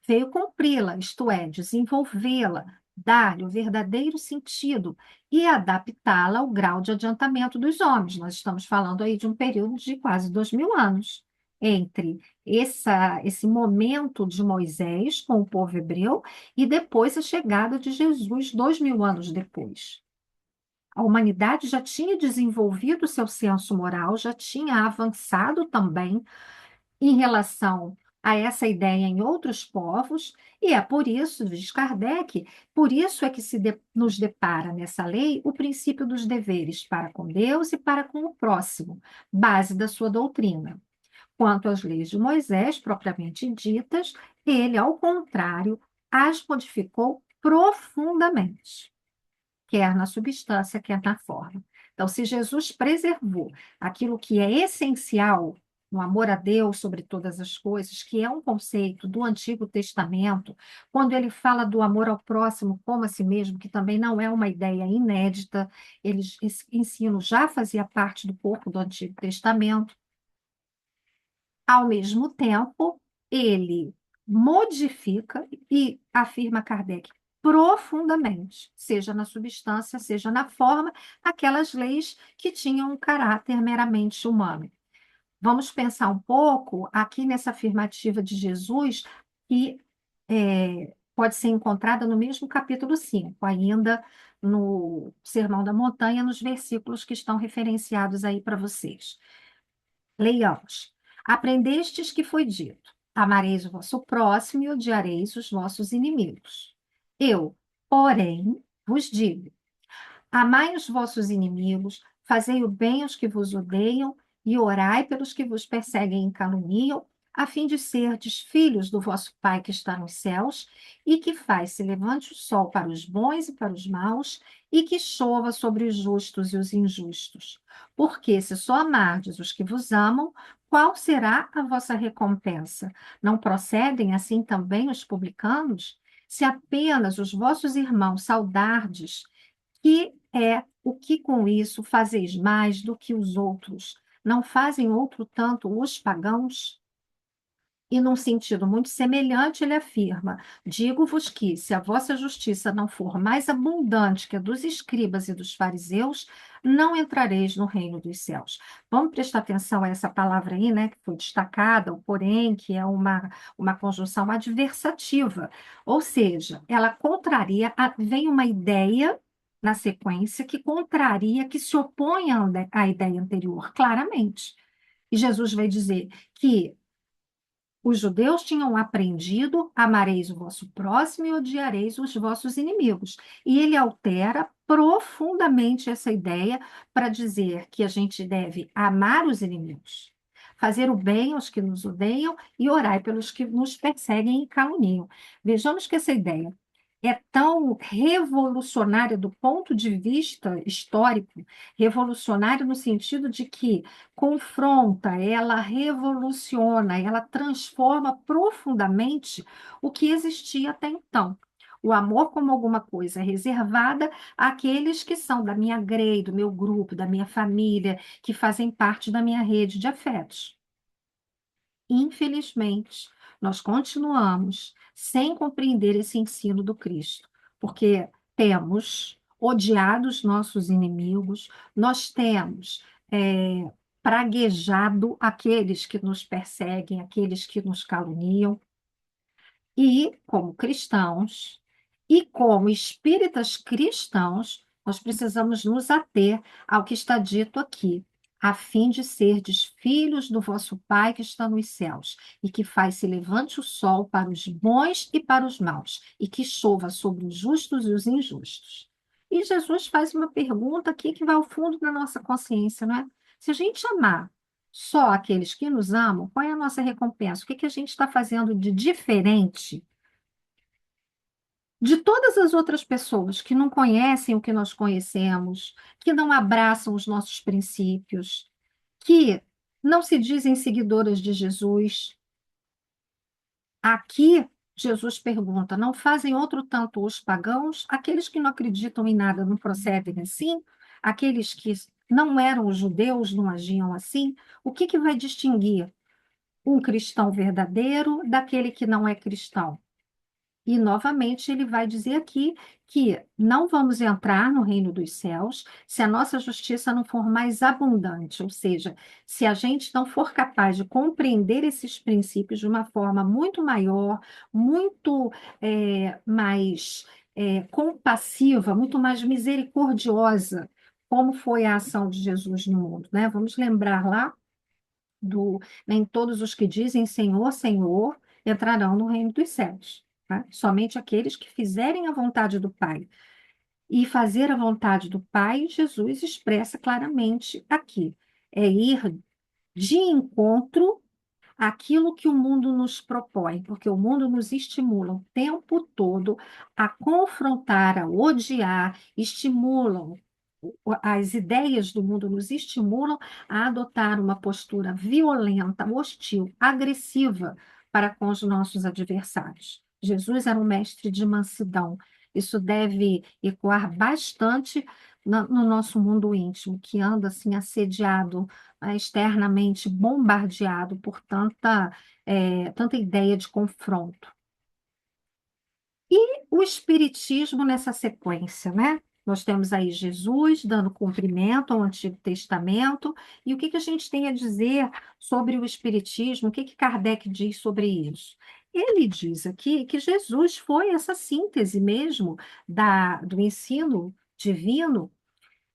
Veio cumpri-la, isto é, desenvolvê-la, dar-lhe o verdadeiro sentido e adaptá-la ao grau de adiantamento dos homens. Nós estamos falando aí de um período de quase 2000 anos, entre esse momento de Moisés com o povo hebreu e depois a chegada de Jesus, 2000 anos depois. A humanidade já tinha desenvolvido seu senso moral, já tinha avançado também em relação a essa ideia em outros povos, e é por isso, diz Kardec, por isso é que nos depara nessa lei o princípio dos deveres para com Deus e para com o próximo, base da sua doutrina. Quanto às leis de Moisés, propriamente ditas, ele, ao contrário, as modificou profundamente, quer na substância, quer na forma. Então, se Jesus preservou aquilo que é essencial no amor a Deus sobre todas as coisas, que é um conceito do Antigo Testamento, quando ele fala do amor ao próximo como a si mesmo, que também não é uma ideia inédita, esse ensino já fazia parte do corpo do Antigo Testamento. Ao mesmo tempo, ele modifica e, afirma Kardec, profundamente, seja na substância, seja na forma, aquelas leis que tinham um caráter meramente humano. Vamos pensar um pouco aqui nessa afirmativa de Jesus, que pode ser encontrada no mesmo capítulo 5, ainda no Sermão da Montanha, nos versículos que estão referenciados aí para vocês. Leiamos. Aprendestes que foi dito: amareis o vosso próximo e odiareis os vossos inimigos. Eu, porém, vos digo: amai os vossos inimigos, fazei o bem aos que vos odeiam e orai pelos que vos perseguem e caluniam, a fim de serdes filhos do vosso Pai que está nos céus, e que faz se levante o sol para os bons e para os maus, e que chova sobre os justos e os injustos. Porque se só amardes os que vos amam, qual será a vossa recompensa? Não procedem assim também os publicanos? Se apenas os vossos irmãos saudardes, que é o que com isso fazeis mais do que os outros? Não fazem outro tanto os pagãos? E num sentido muito semelhante, ele afirma: digo-vos que, se a vossa justiça não for mais abundante que a dos escribas e dos fariseus, não entrareis no reino dos céus. Vamos prestar atenção a essa palavra aí, né, que foi destacada, o porém, que é uma conjunção adversativa. Ou seja, ela contraria, vem uma ideia na sequência que contraria, que se opõe à ideia anterior, claramente. E Jesus vai dizer que os judeus tinham aprendido: amareis o vosso próximo e odiareis os vossos inimigos. E ele altera profundamente essa ideia para dizer que a gente deve amar os inimigos, fazer o bem aos que nos odeiam e orar pelos que nos perseguem e caluniam. Vejamos que essa ideia é tão revolucionária do ponto de vista histórico, revolucionária no sentido de que confronta, ela revoluciona, ela transforma profundamente o que existia até então. O amor como alguma coisa reservada àqueles que são da minha grade, do meu grupo, da minha família, que fazem parte da minha rede de afetos. Infelizmente, nós continuamos sem compreender esse ensino do Cristo, porque temos odiado os nossos inimigos, nós temos praguejado aqueles que nos perseguem, aqueles que nos caluniam, e como cristãos, e como espíritas cristãos, nós precisamos nos ater ao que está dito aqui, a fim de serdes filhos do vosso Pai que está nos céus, e que faz se levante o sol para os bons e para os maus, e que chova sobre os justos e os injustos. E Jesus faz uma pergunta aqui que vai ao fundo da nossa consciência, não é? Se a gente amar só aqueles que nos amam, qual é a nossa recompensa? O que que a gente está fazendo de diferente de todas as outras pessoas que não conhecem o que nós conhecemos, que não abraçam os nossos princípios, que não se dizem seguidoras de Jesus. Aqui, Jesus pergunta: não fazem outro tanto os pagãos? Aqueles que não acreditam em nada não procedem assim? Aqueles que não eram judeus não agiam assim? O que que vai distinguir um cristão verdadeiro daquele que não é cristão? E, novamente, ele vai dizer aqui que não vamos entrar no reino dos céus se a nossa justiça não for mais abundante, ou seja, se a gente não for capaz de compreender esses princípios de uma forma muito maior, muito mais compassiva, muito mais misericordiosa, como foi a ação de Jesus no mundo, né? Vamos lembrar lá do nem todos os que dizem Senhor, Senhor entrarão no reino dos céus. Tá? Somente aqueles que fizerem a vontade do Pai. E fazer a vontade do Pai, Jesus expressa claramente aqui. É ir de encontro àquilo que o mundo nos propõe, porque o mundo nos estimula o tempo todo a confrontar, a odiar, estimulam as ideias do mundo nos estimulam a adotar uma postura violenta, hostil, agressiva para com os nossos adversários. Jesus era um mestre de mansidão. Isso deve ecoar bastante no nosso mundo íntimo, que anda assim assediado, externamente bombardeado por tanta ideia de confronto. E o Espiritismo nessa sequência, né? Nós temos aí Jesus dando cumprimento ao Antigo Testamento, e o que que a gente tem a dizer sobre o Espiritismo? O que que Kardec diz sobre isso? Ele diz aqui que Jesus foi essa síntese mesmo do ensino divino,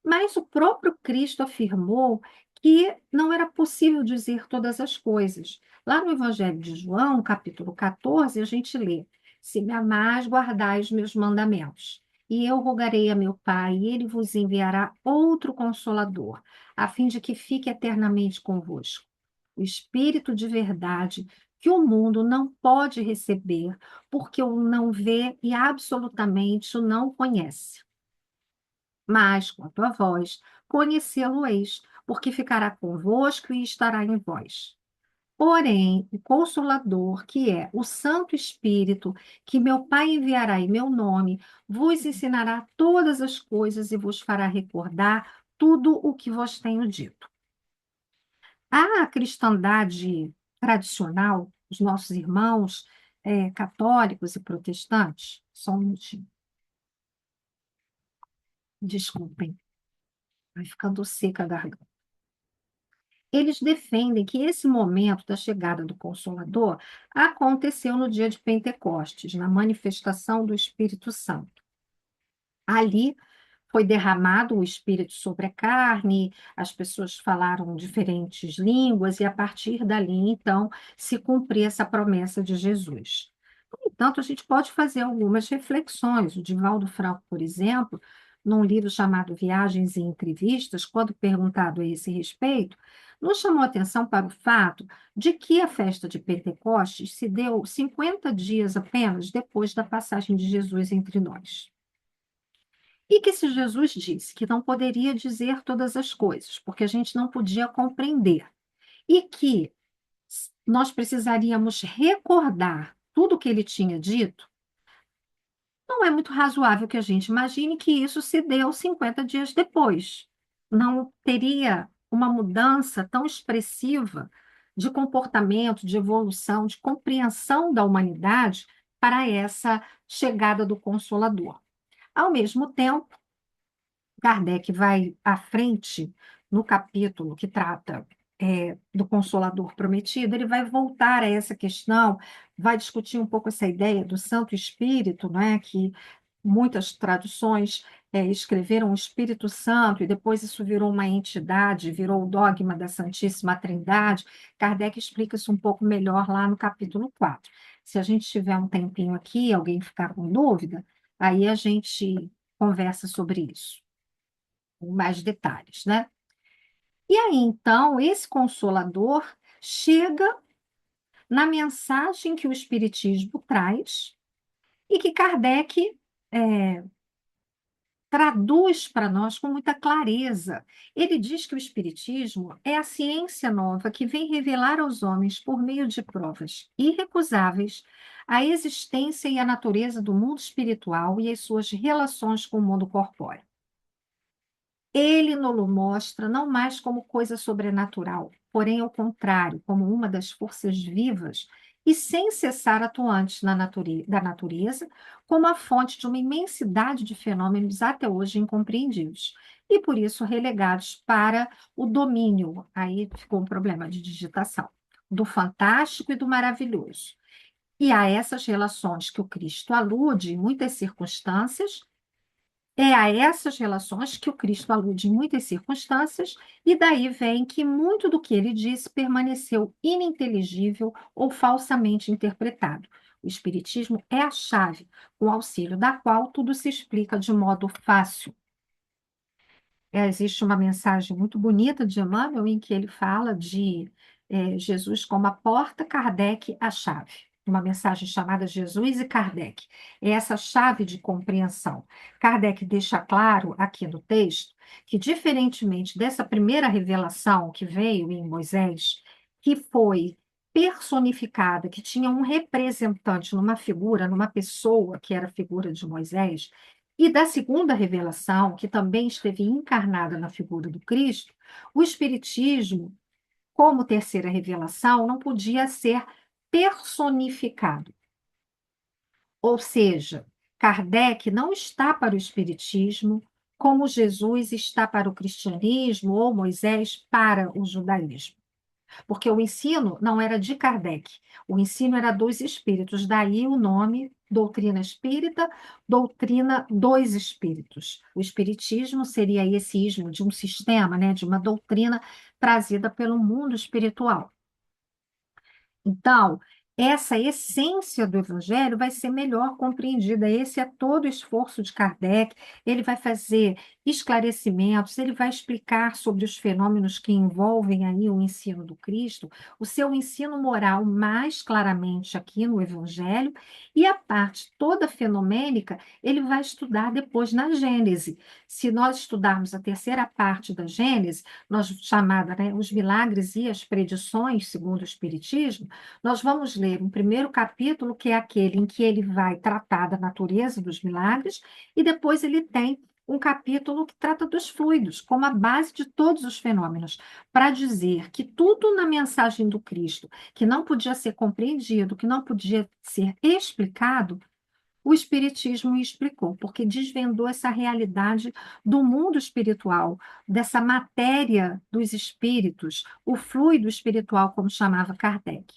mas o próprio Cristo afirmou que não era possível dizer todas as coisas. Lá no Evangelho de João, capítulo 14, a gente lê: Se me amais, guardai os meus mandamentos. E eu rogarei a meu Pai, e ele vos enviará outro consolador, a fim de que fique eternamente convosco. O Espírito de verdade, que o mundo não pode receber, porque o não vê e absolutamente o não conhece. Mas, quanto a vós, conhecê-lo-eis, porque ficará convosco e estará em vós. Porém, o Consolador, que é o Santo Espírito, que meu Pai enviará em meu nome, vos ensinará todas as coisas e vos fará recordar tudo o que vos tenho dito. A cristandade tradicional, os nossos irmãos católicos e protestantes, só um minutinho, desculpem, vai ficando seca a garganta. Eles defendem que esse momento da chegada do Consolador aconteceu no dia de Pentecostes, na manifestação do Espírito Santo. Ali foi derramado o Espírito sobre a carne, as pessoas falaram diferentes línguas, e a partir dali, então, se cumpria essa promessa de Jesus. No entanto, a gente pode fazer algumas reflexões. O Divaldo Franco, por exemplo, num livro chamado Viagens e Entrevistas, quando perguntado a esse respeito, nos chamou a atenção para o fato de que a festa de Pentecostes se deu 50 dias apenas depois da passagem de Jesus entre nós. E que se Jesus disse que não poderia dizer todas as coisas, porque a gente não podia compreender, e que nós precisaríamos recordar tudo o que ele tinha dito, não é muito razoável que a gente imagine que isso se deu 50 dias depois. Não teria uma mudança tão expressiva de comportamento, de evolução, de compreensão da humanidade para essa chegada do Consolador. Ao mesmo tempo, Kardec vai à frente no capítulo que trata do Consolador Prometido, ele vai voltar a essa questão, vai discutir um pouco essa ideia do Santo Espírito, né, que muitas traduções escreveram o Espírito Santo, e depois isso virou uma entidade, virou o dogma da Santíssima Trindade. Kardec explica isso um pouco melhor lá no capítulo 4. Se a gente tiver um tempinho aqui, alguém ficar com dúvida, aí a gente conversa sobre isso com mais detalhes, né? E aí, então, esse Consolador chega na mensagem que o Espiritismo traz e que Kardec traduz para nós com muita clareza. Ele diz que o Espiritismo é a ciência nova que vem revelar aos homens, por meio de provas irrecusáveis, a existência e a natureza do mundo espiritual e as suas relações com o mundo corpóreo. Ele nos mostra não mais como coisa sobrenatural, porém, ao contrário, como uma das forças vivas e sem cessar atuantes da natureza, como a fonte de uma imensidade de fenômenos até hoje incompreendidos, e por isso relegados para o domínio, aí ficou um problema de digitação, do fantástico e do maravilhoso. E a essas relações que o Cristo alude em muitas circunstâncias, é a essas relações que o Cristo alude em muitas circunstâncias, e daí vem que muito do que ele disse permaneceu ininteligível ou falsamente interpretado. O Espiritismo é a chave, com o auxílio da qual tudo se explica de modo fácil. Existe uma mensagem muito bonita de Emmanuel em que ele fala de Jesus como a porta, Kardec a chave. Uma mensagem chamada Jesus e Kardec. É essa chave de compreensão. Kardec deixa claro aqui no texto que, diferentemente dessa primeira revelação que veio em Moisés, que foi personificada, que tinha um representante numa figura, numa pessoa que era a figura de Moisés, e da segunda revelação, que também esteve encarnada na figura do Cristo, o Espiritismo, como terceira revelação, não podia ser personificado. Ou seja, Kardec não está para o Espiritismo como Jesus está para o cristianismo ou Moisés para o judaísmo. Porque o ensino não era de Kardec, o ensino era dos espíritos, daí o nome doutrina espírita, doutrina dos espíritos. O espiritismo seria esse ismo de um sistema, né, de uma doutrina trazida pelo mundo espiritual. Então, essa essência do Evangelho vai ser melhor compreendida. Esse é todo o esforço de Kardec. Ele vai fazer esclarecimentos, ele vai explicar sobre os fenômenos que envolvem aí o ensino do Cristo, o seu ensino moral mais claramente aqui no Evangelho, e a parte toda fenomênica ele vai estudar depois na Gênese. Se nós estudarmos a terceira parte da Gênese, nós chamada, né, os milagres e as predições, segundo o Espiritismo, nós vamos ler um primeiro capítulo, que é aquele em que ele vai tratar da natureza dos milagres, e depois ele tem um capítulo que trata dos fluidos, como a base de todos os fenômenos, para dizer que tudo na mensagem do Cristo, que não podia ser compreendido, que não podia ser explicado, o Espiritismo explicou, porque desvendou essa realidade do mundo espiritual, dessa matéria dos espíritos, o fluido espiritual, como chamava Kardec.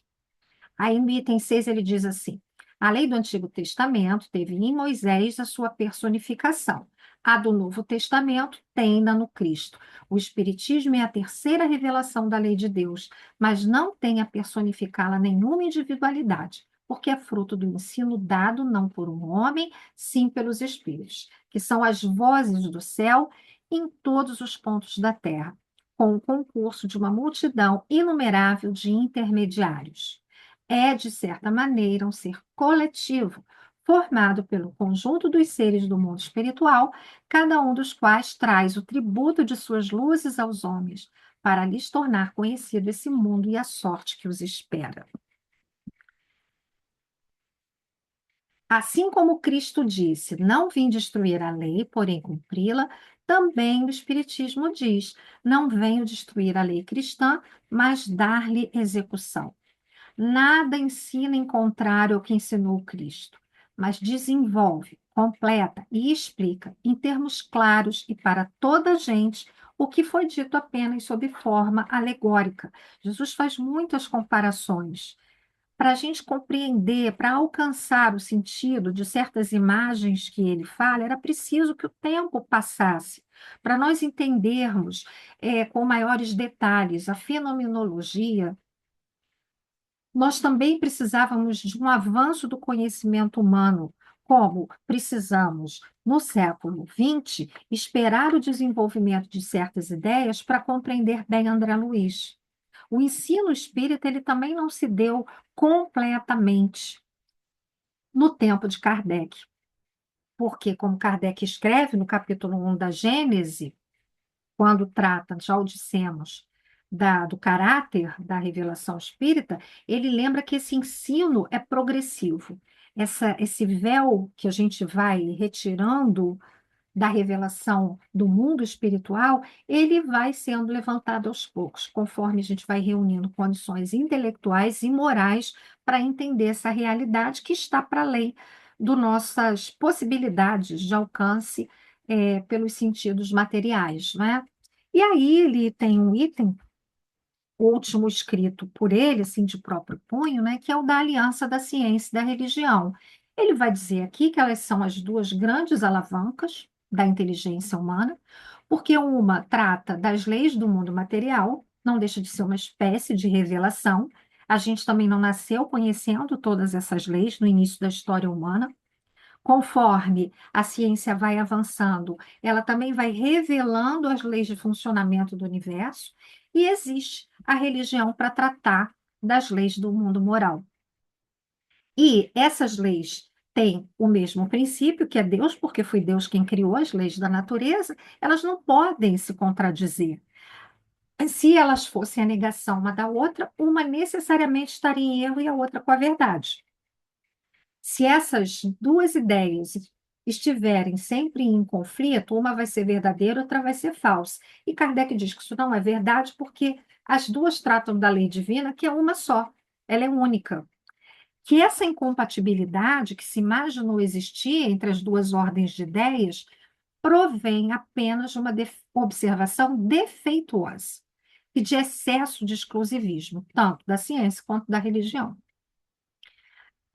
Aí no item 6 ele diz assim: a lei do Antigo Testamento teve em Moisés a sua personificação. A do Novo Testamento tem-na no Cristo. O Espiritismo é a terceira revelação da lei de Deus, mas não tem a personificá-la nenhuma individualidade, porque é fruto do ensino dado não por um homem, sim pelos Espíritos, que são as vozes do céu em todos os pontos da terra, com o concurso de uma multidão inumerável de intermediários. É, de certa maneira, um ser coletivo, formado pelo conjunto dos seres do mundo espiritual, cada um dos quais traz o tributo de suas luzes aos homens, para lhes tornar conhecido esse mundo e a sorte que os espera. Assim como Cristo disse, não vim destruir a lei, porém cumpri-la, também o Espiritismo diz, não venho destruir a lei cristã, mas dar-lhe execução. Nada ensina em contrário ao que ensinou Cristo, mas desenvolve, completa e explica, em termos claros e para toda a gente, o que foi dito apenas sob forma alegórica. Jesus faz muitas comparações. Para a gente compreender, para alcançar o sentido de certas imagens que ele fala, era preciso que o tempo passasse, para nós entendermos com maiores detalhes a fenomenologia. Nós também precisávamos de um avanço do conhecimento humano, como precisamos, no século XX, esperar o desenvolvimento de certas ideias para compreender bem André Luiz. O ensino espírita ele também não se deu completamente no tempo de Kardec. porque, como Kardec escreve no capítulo 1 da Gênese, quando trata, já o dissemos, do caráter da revelação espírita, ele lembra que esse ensino é progressivo. Esse véu que a gente vai retirando da revelação do mundo espiritual, ele vai sendo levantado aos poucos, conforme a gente vai reunindo condições intelectuais e morais para entender essa realidade que está para além das nossas possibilidades de alcance pelos sentidos materiais, né? E aí ele tem um item, o último escrito por ele, assim, de próprio punho, né, que é o da aliança da ciência e da religião. Ele vai dizer aqui que elas são as duas grandes alavancas da inteligência humana, porque uma trata das leis do mundo material, não deixa de ser uma espécie de revelação. A gente também não nasceu conhecendo todas essas leis no início da história humana. Conforme a ciência vai avançando, ela também vai revelando as leis de funcionamento do universo, e existe a religião para tratar das leis do mundo moral. E essas leis têm o mesmo princípio, que é Deus, porque foi Deus quem criou as leis da natureza, elas não podem se contradizer. Se elas fossem a negação uma da outra, uma necessariamente estaria em erro e a outra com a verdade. Se essas duas ideias estiverem sempre em conflito, uma vai ser verdadeira, outra vai ser falsa. E Kardec diz que isso não é verdade porque as duas tratam da lei divina, que é uma só, ela é única. Que essa incompatibilidade que se imaginou existir entre as duas ordens de ideias provém apenas de uma observação defeituosa e de excesso de exclusivismo, tanto da ciência quanto da religião.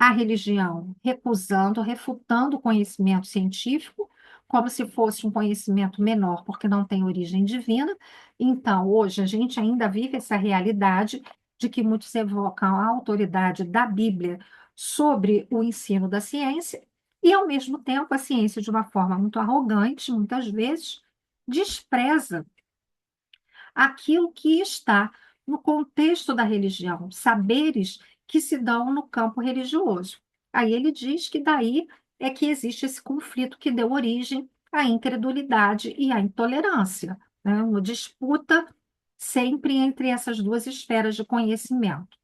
A religião recusando, refutando o conhecimento científico, como se fosse um conhecimento menor, porque não tem origem divina. Então, hoje, a gente ainda vive essa realidade de que muitos evocam a autoridade da Bíblia sobre o ensino da ciência, e, ao mesmo tempo, a ciência, de uma forma muito arrogante, muitas vezes, despreza aquilo que está no contexto da religião, saberes que se dão no campo religioso. Aí ele diz que daí é que existe esse conflito que deu origem à incredulidade e à intolerância, né? Uma disputa sempre entre essas duas esferas de conhecimento.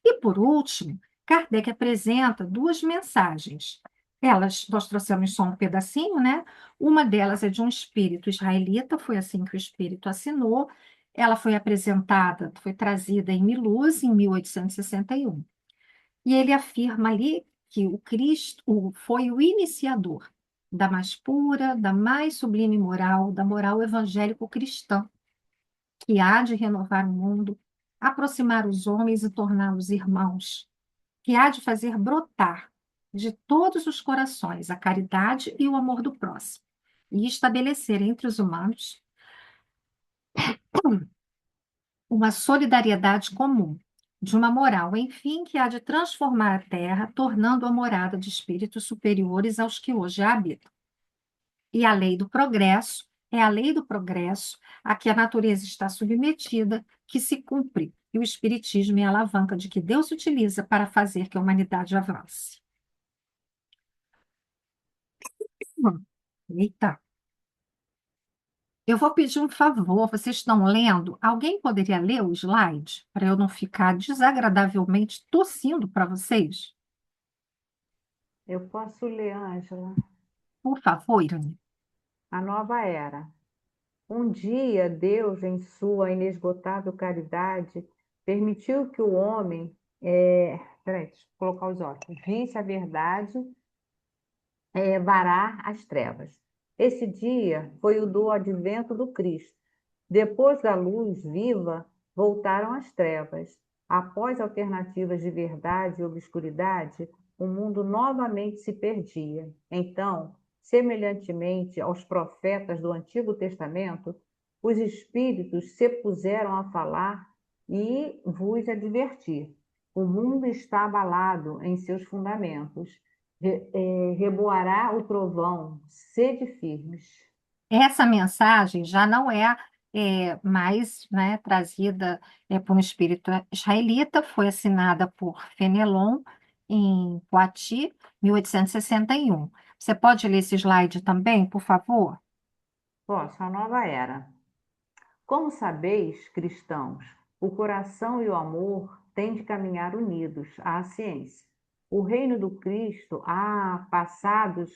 E, por último, Kardec apresenta duas mensagens. Nós trouxemos só um pedacinho, né? Uma delas é de um espírito israelita, foi assim que o espírito assinou. Ela foi apresentada, foi trazida em Miluz, em 1861. E ele afirma ali que o Cristo foi o iniciador da mais pura, da mais sublime moral, da moral evangélico-cristã, que há de renovar o mundo, aproximar os homens e torná-los irmãos, que há de fazer brotar de todos os corações a caridade e o amor do próximo, e estabelecer entre os humanos uma solidariedade comum, de uma moral, enfim, que há de transformar a terra, tornando-a morada de espíritos superiores aos que hoje a habitam. E a lei do progresso é a lei do progresso a que a natureza está submetida, que se cumpre, e o espiritismo é a alavanca de que Deus utiliza para fazer que a humanidade avance. Eita, eu vou pedir um favor, vocês estão lendo? Alguém poderia ler o slide para eu não ficar desagradavelmente tossindo para vocês? Eu posso ler, Ângela. Por favor, Irene. A nova era. Um dia, Deus, em sua inesgotável caridade, permitiu que o homem, peraí, deixa eu colocar os óculos, visse a verdade, varar as trevas. Esse dia foi o do advento do Cristo. Depois da luz viva, voltaram as trevas. Após alternativas de verdade e obscuridade, o mundo novamente se perdia. Então, semelhantemente aos profetas do Antigo Testamento, os espíritos se puseram a falar e vos advertir. O mundo está abalado em seus fundamentos. Reboará o trovão, sede firmes. Essa mensagem já não mais, né, trazida por um espírito israelita, foi assinada por Fenelon em Poitiers, 1861. Você pode ler esse slide também, por favor? Posso, a nova era. Como sabeis, cristãos, o coração e o amor têm de caminhar unidos à ciência. O reino do Cristo há passados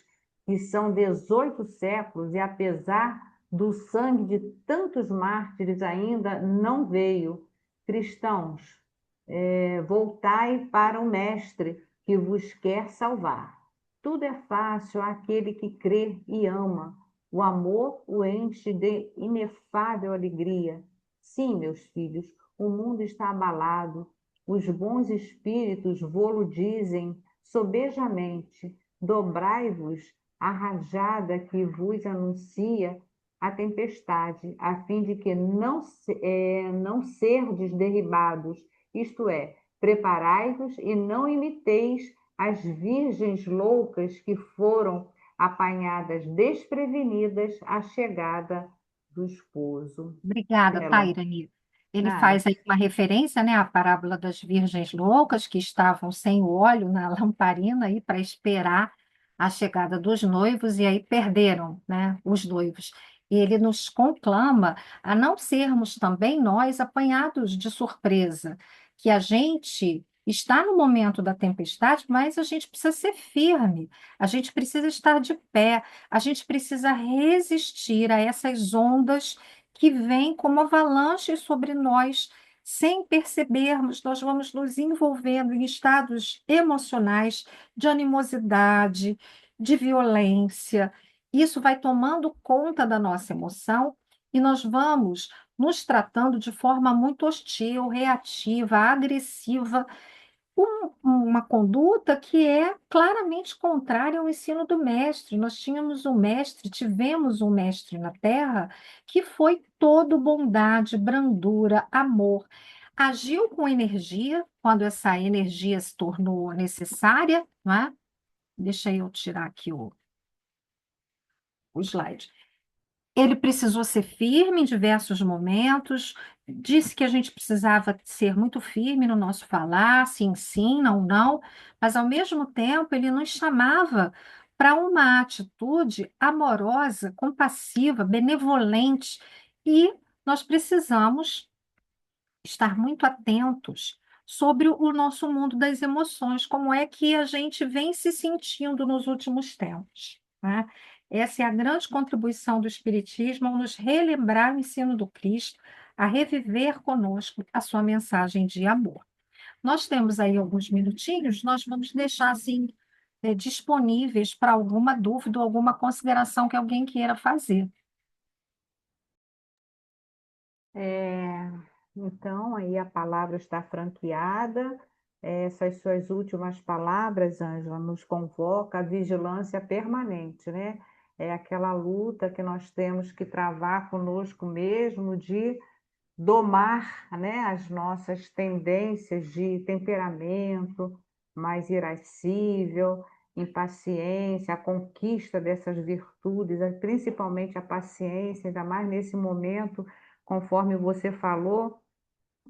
que são 18 séculos e apesar do sangue de tantos mártires ainda não veio. Cristãos, voltai para o Mestre que vos quer salvar. Tudo é fácil àquele que crê e ama. O amor o enche de inefável alegria. Sim, meus filhos, o mundo está abalado. Os bons espíritos vô-lo dizem sobejamente: dobrai-vos à rajada que vos anuncia a tempestade, a fim de que não serdes derribados, isto é, preparai-vos e não imiteis as virgens loucas que foram apanhadas desprevenidas à chegada do esposo. Obrigada, Penélope, Tairani. Ele nada. faz aí uma referência, né, à parábola das virgens loucas que estavam sem o óleo na lamparina aí para esperar a chegada dos noivos e aí perderam, né, os noivos. E ele nos conclama a não sermos também nós apanhados de surpresa, que a gente está no momento da tempestade, mas a gente precisa ser firme, a gente precisa estar de pé, a gente precisa resistir a essas ondas que vem como avalanche sobre nós, sem percebermos, nós vamos nos envolvendo em estados emocionais de animosidade, de violência. Isso vai tomando conta da nossa emoção e nós vamos nos tratando de forma muito hostil, reativa, agressiva, uma conduta que é claramente contrária ao ensino do mestre. Nós tínhamos um mestre, tivemos um mestre na Terra que foi todo bondade, brandura, amor. Agiu com energia, quando essa energia se tornou necessária, não é? Deixa eu tirar aqui o slide. Ele precisou ser firme em diversos momentos, disse que a gente precisava ser muito firme no nosso falar, sim, sim, não, não, mas ao mesmo tempo ele nos chamava para uma atitude amorosa, compassiva, benevolente, e nós precisamos estar muito atentos sobre o nosso mundo das emoções, como é que a gente vem se sentindo nos últimos tempos, né? Essa é a grande contribuição do Espiritismo, ao nos relembrar o ensino do Cristo, a reviver conosco a sua mensagem de amor. Nós temos aí alguns minutinhos, nós vamos deixar assim disponíveis para alguma dúvida ou alguma consideração que alguém queira fazer. É, então, aí a palavra está franqueada. Essas suas últimas palavras, Ângela, nos convoca à vigilância permanente, né? É aquela luta que nós temos que travar conosco mesmo de domar, né, as nossas tendências de temperamento mais irascível, impaciência, a conquista dessas virtudes, principalmente a paciência, ainda mais nesse momento, conforme você falou,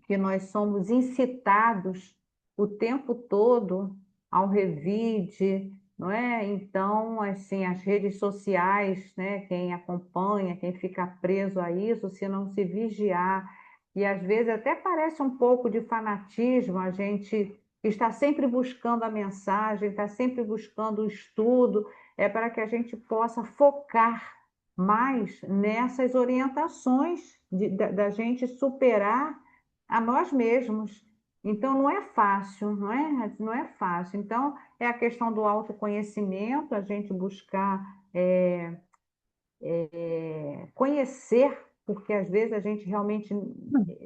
que nós somos incitados o tempo todo ao revide, não é? Então, assim, as redes sociais, né, quem acompanha, quem fica preso a isso, se não se vigiar, e às vezes até parece um pouco de fanatismo, a gente está sempre buscando a mensagem, está sempre buscando o estudo, é para que a gente possa focar mais nessas orientações da gente superar a nós mesmos. Então, não é fácil, não é? Não é fácil. Então, é a questão do autoconhecimento, a gente buscar conhecer, porque às vezes a gente realmente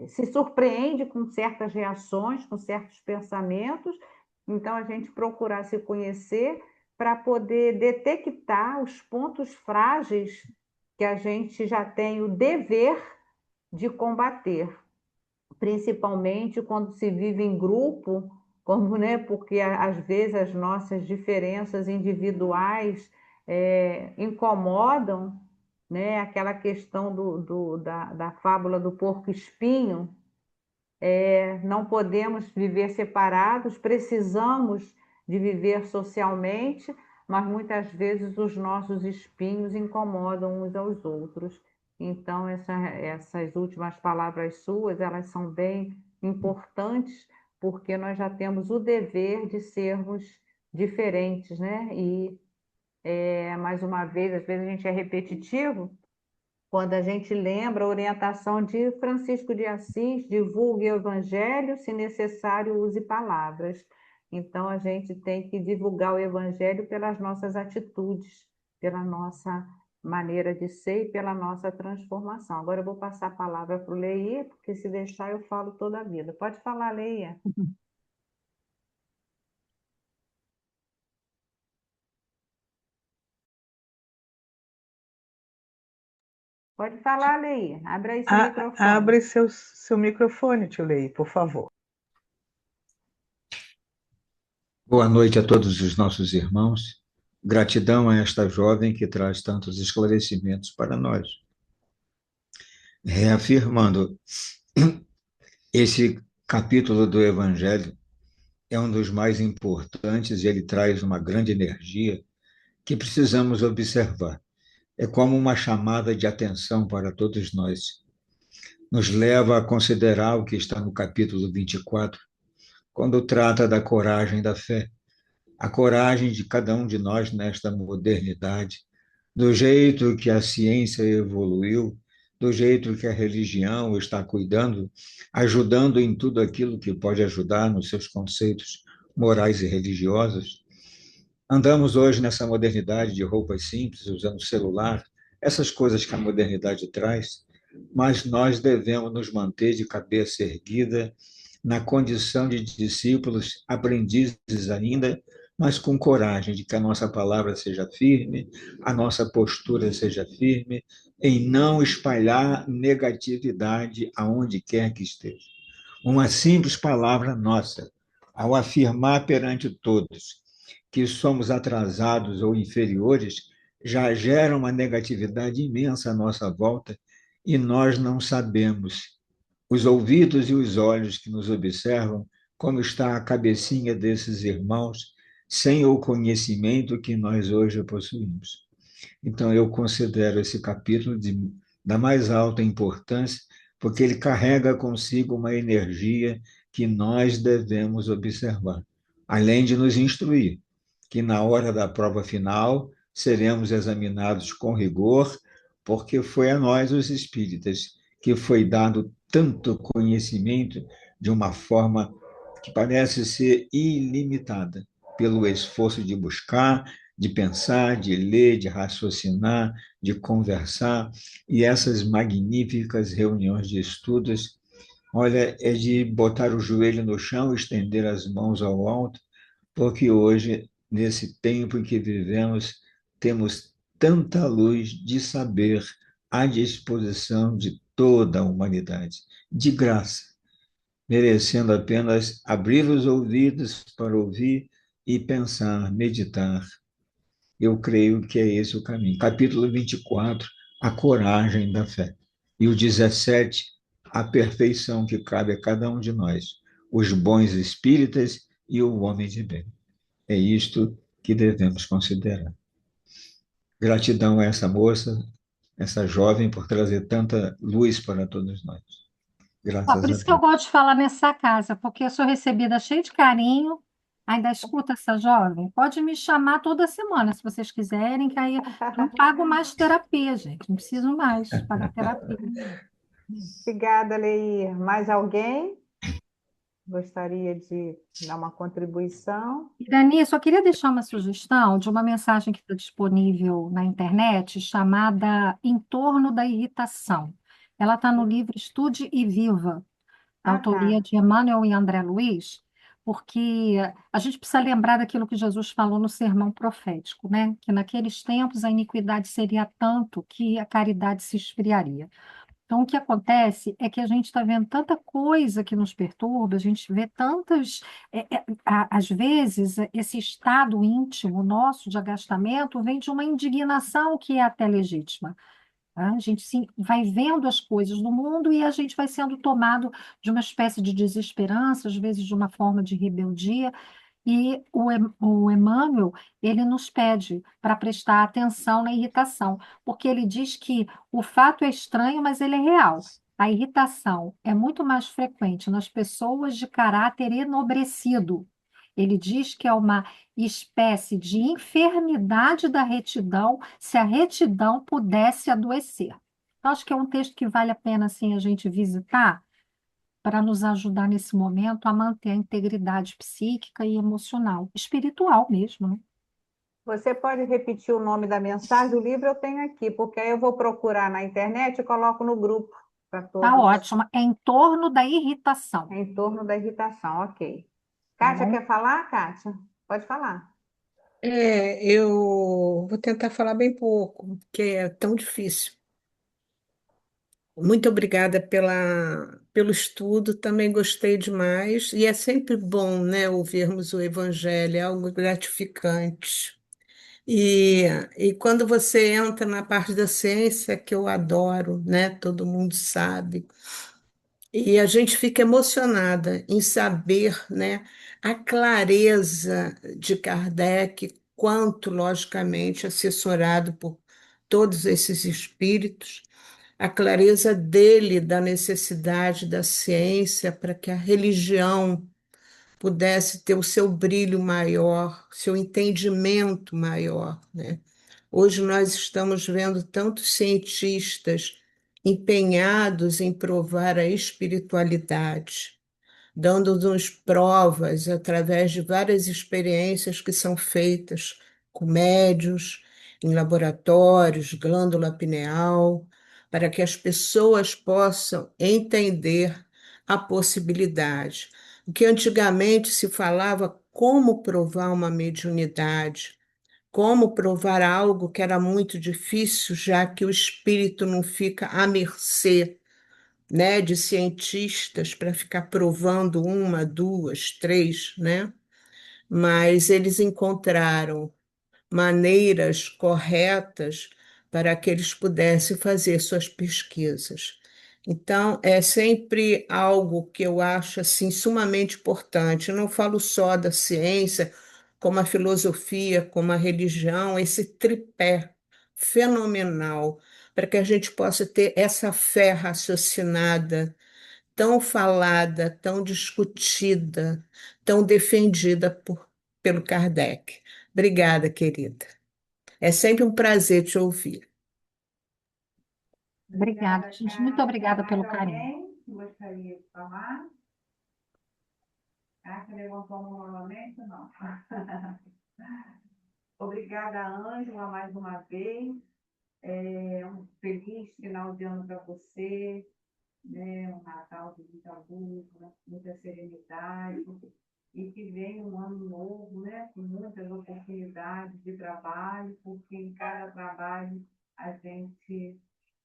se surpreende com certas reações, com certos pensamentos. Então, a gente procurar se conhecer para poder detectar os pontos frágeis que a gente já tem o dever de combater, principalmente quando se vive em grupo, como, né, porque às vezes as nossas diferenças individuais incomodam, né, aquela questão da fábula do porco-espinho, não podemos viver separados, precisamos de viver socialmente, mas muitas vezes os nossos espinhos incomodam uns aos outros. Então, essas últimas palavras suas, elas são bem importantes, porque nós já temos o dever de sermos diferentes, né? E, mais uma vez, às vezes a gente é repetitivo, quando a gente lembra a orientação de Francisco de Assis, divulgue o evangelho, se necessário, use palavras. Então, a gente tem que divulgar o evangelho pelas nossas atitudes, pela nossa maneira de ser e pela nossa transformação. Agora eu vou passar a palavra para o Leia, porque se deixar eu falo toda a vida. Pode falar, Leia. Pode falar, Leia. Abre aí seu microfone. Abre seu microfone, tio Lei, por favor. Boa noite a todos os nossos irmãos. Gratidão a esta jovem que traz tantos esclarecimentos para nós. Reafirmando, esse capítulo do Evangelho é um dos mais importantes e ele traz uma grande energia que precisamos observar. É como uma chamada de atenção para todos nós. Nos leva a considerar o que está no capítulo 24, quando trata da coragem da fé. A coragem de cada um de nós nesta modernidade, do jeito que a ciência evoluiu, do jeito que a religião está cuidando, ajudando em tudo aquilo que pode ajudar nos seus conceitos morais e religiosos. Andamos hoje nessa modernidade de roupas simples, usando celular, essas coisas que a modernidade traz, mas nós devemos nos manter de cabeça erguida, na condição de discípulos, aprendizes ainda, mas com coragem de que a nossa palavra seja firme, a nossa postura seja firme, em não espalhar negatividade aonde quer que esteja. Uma simples palavra nossa, ao afirmar perante todos que somos atrasados ou inferiores, já gera uma negatividade imensa à nossa volta e nós não sabemos. Os ouvidos e os olhos que nos observam, como está a cabecinha desses irmãos, sem o conhecimento que nós hoje possuímos. Então, eu considero esse capítulo da mais alta importância, porque ele carrega consigo uma energia que nós devemos observar, além de nos instruir, que na hora da prova final seremos examinados com rigor, porque foi a nós, os espíritas, que foi dado tanto conhecimento de uma forma que parece ser ilimitada, pelo esforço de buscar, de pensar, de ler, de raciocinar, de conversar, e essas magníficas reuniões de estudos, olha, é de botar o joelho no chão, estender as mãos ao alto, porque hoje, nesse tempo em que vivemos, temos tanta luz de saber à disposição de toda a humanidade, de graça, merecendo apenas abrir os ouvidos para ouvir e pensar, meditar. Eu creio que é esse o caminho. Capítulo 24, a coragem da fé. E o 17, a perfeição que cabe a cada um de nós, os bons espíritas e o homem de bem. É isto que devemos considerar. Gratidão a essa moça, essa jovem, por trazer tanta luz para todos nós. Graças Por a isso que eu Deus. gosto de falar nessa casa, porque eu sou recebida cheia de carinho. Ainda escuta essa jovem? Pode me chamar toda semana, se vocês quiserem, que aí eu não pago mais terapia, gente. Não preciso mais pagar terapia. Obrigada, Leia. Mais alguém gostaria de dar uma contribuição? Dani, só queria deixar uma sugestão de uma mensagem que está disponível na internet, chamada Em torno da irritação. Ela está no livro Estude e Viva, da Ah, autoria tá. de Emmanuel e André Luiz, porque a gente precisa lembrar daquilo que Jesus falou no sermão profético, né? Que naqueles tempos a iniquidade seria tanto que a caridade se esfriaria. Então, o que acontece é que a gente está vendo tanta coisa que nos perturba, a gente vê tantas. Às vezes, esse estado íntimo nosso de agastamento vem de uma indignação que é até legítima. Tá? A gente vai vendo as coisas no mundo e a gente vai sendo tomado de uma espécie de desesperança, às vezes de uma forma de rebeldia. E o Emmanuel, ele nos pede para prestar atenção na irritação, porque ele diz que o fato é estranho, mas ele é real. A irritação é muito mais frequente nas pessoas de caráter enobrecido. Ele diz que é uma espécie de enfermidade da retidão, se a retidão pudesse adoecer. Então, acho que é um texto que vale a pena assim, a gente visitar para nos ajudar nesse momento a manter a integridade psíquica e emocional, espiritual mesmo, né? Você pode repetir o nome da mensagem? O livro eu tenho aqui, porque aí eu vou procurar na internet e coloco no grupo para Tá todos. ótimo. É em torno da irritação, Em torno da irritação, ok. tá Kátia, bom? quer falar, Kátia? Pode falar. Eu vou tentar falar bem pouco, porque é tão difícil. Muito obrigada pelo estudo, também gostei demais. E é sempre bom, né, ouvirmos o Evangelho, é algo gratificante. E, e quando você entra na parte da ciência, que eu adoro, né, todo mundo sabe, e a gente fica emocionada em saber, né, a clareza de Kardec, quanto, logicamente, assessorado por todos esses espíritos, a clareza dele da necessidade da ciência para que a religião pudesse ter o seu brilho maior, seu entendimento maior, né? Hoje nós estamos vendo tantos cientistas empenhados em provar a espiritualidade, dando-nos provas através de várias experiências que são feitas com médios, em laboratórios, glândula pineal, para que as pessoas possam entender a possibilidade. O que antigamente se falava como provar uma mediunidade, como provar algo que era muito difícil, já que o espírito não fica à mercê, né, de cientistas para ficar provando uma, duas, três, né? Mas eles encontraram maneiras corretas para que eles pudessem fazer suas pesquisas. Então, é sempre algo que eu acho assim sumamente importante. Eu não falo só da ciência, como a filosofia, como a religião, esse tripé fenomenal para que a gente possa ter essa fé raciocinada, tão falada, tão discutida, tão defendida pelo Kardec. Obrigada, querida. É sempre um prazer te ouvir. Obrigada, gente. Muito obrigada pelo Mais carinho. alguém que gostaria de falar? Kátia levantou a mão novamente? Não. Obrigada, Ângela, mais uma vez. Um feliz final de ano para você, né? Um Natal de muita luz, muita serenidade, e que venha um ano novo, né? Com muitas oportunidades de trabalho, porque em cada trabalho a gente,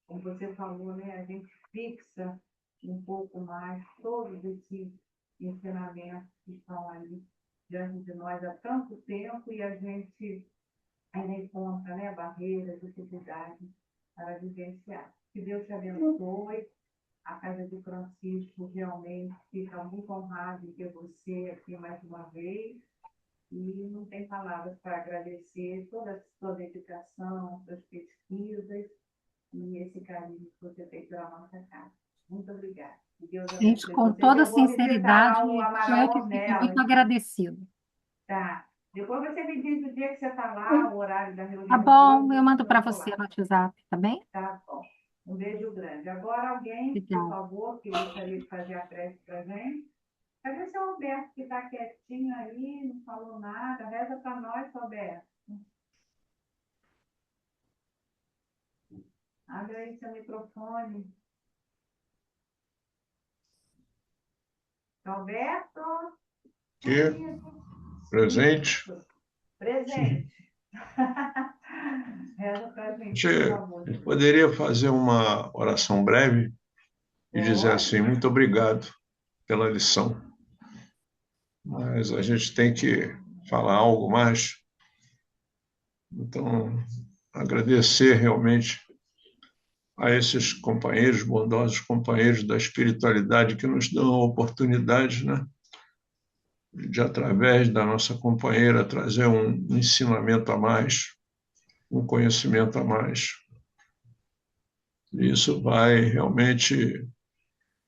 como você falou, né? A gente fixa um pouco mais todos esses ensinamentos que estão ali diante de nós há tanto tempo e a gente ainda encontra, né, barreiras, dificuldades para vivenciar. Que Deus te abençoe. A Casa de Francisco realmente fica muito honrada em ter você aqui mais uma vez. E não tem palavras para agradecer toda a sua dedicação, suas pesquisas e esse carinho que você fez pela nossa casa. Muito obrigada. Que Deus Gente, abençoe com vocês. toda Eu vou visitar sinceridade, lá o sou eu Amaral que fico muito Ornelas. agradecida. Tá. Depois você me diz o dia que você está lá, o horário da Tá reunião de bom, eu hoje, mando eu para vou você lá. no WhatsApp, tá bem? Tá bom. Um beijo grande. Agora alguém, por Obrigada. favor, que gostaria de fazer a prece para a gente. Cadê o seu Alberto, que está quietinho aí, não falou nada? Reza para nós, seu Alberto. Abre aí seu microfone. Seu Alberto? Aqui, presente. Presente. Reza para a gente, Gente, por favor. poderia fazer uma oração breve e dizer assim, muito obrigado pela lição. Mas a gente tem que falar algo mais. Então, agradecer realmente a esses companheiros, bondosos companheiros da espiritualidade que nos dão a oportunidade, né, de através da nossa companheira, trazer um ensinamento a mais, um conhecimento a mais. Isso vai realmente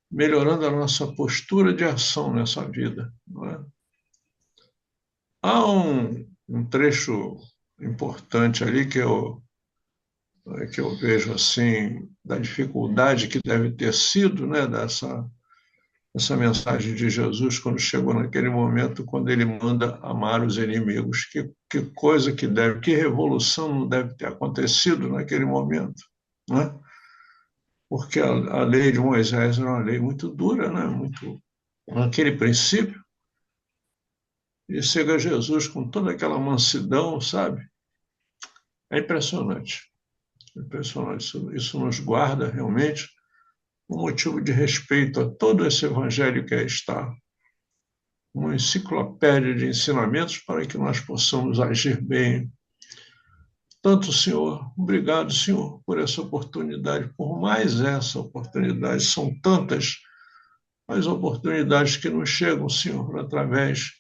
melhorando a nossa postura de ação nessa vida, não é? Há um trecho importante ali que eu vejo assim da dificuldade que deve ter sido, né, essa mensagem de Jesus quando chegou naquele momento, quando ele manda amar os inimigos. Que coisa que revolução não deve ter acontecido naquele momento, né? Porque a lei de Moisés era uma lei muito dura, né? Muito naquele princípio. E chega Jesus com toda aquela mansidão, sabe? É impressionante. Impressionante. Isso nos guarda realmente um motivo de respeito a todo esse evangelho que aí está. Uma enciclopédia de ensinamentos para que nós possamos agir bem. Tanto, Senhor, obrigado, Senhor, por essa oportunidade, por mais essa oportunidade. São tantas as oportunidades que nos chegam, Senhor, através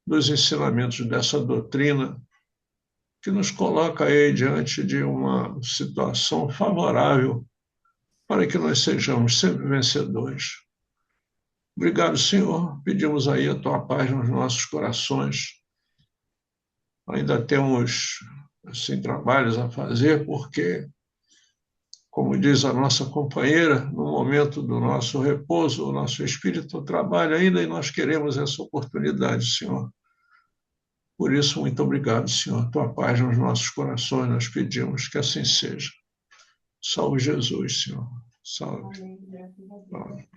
dos ensinamentos dessa doutrina, que nos coloca aí diante de uma situação favorável para que nós sejamos sempre vencedores. Obrigado, Senhor. Pedimos aí a tua paz nos nossos corações. Ainda temos assim, trabalhos a fazer, porque, como diz a nossa companheira, no momento do nosso repouso, o nosso espírito trabalha ainda e nós queremos essa oportunidade, Senhor. Por isso, muito obrigado, Senhor. Tua paz nos nossos corações, nós pedimos que assim seja. Salve Jesus, Senhor. Salve. Amém. Graças a Deus. Salve.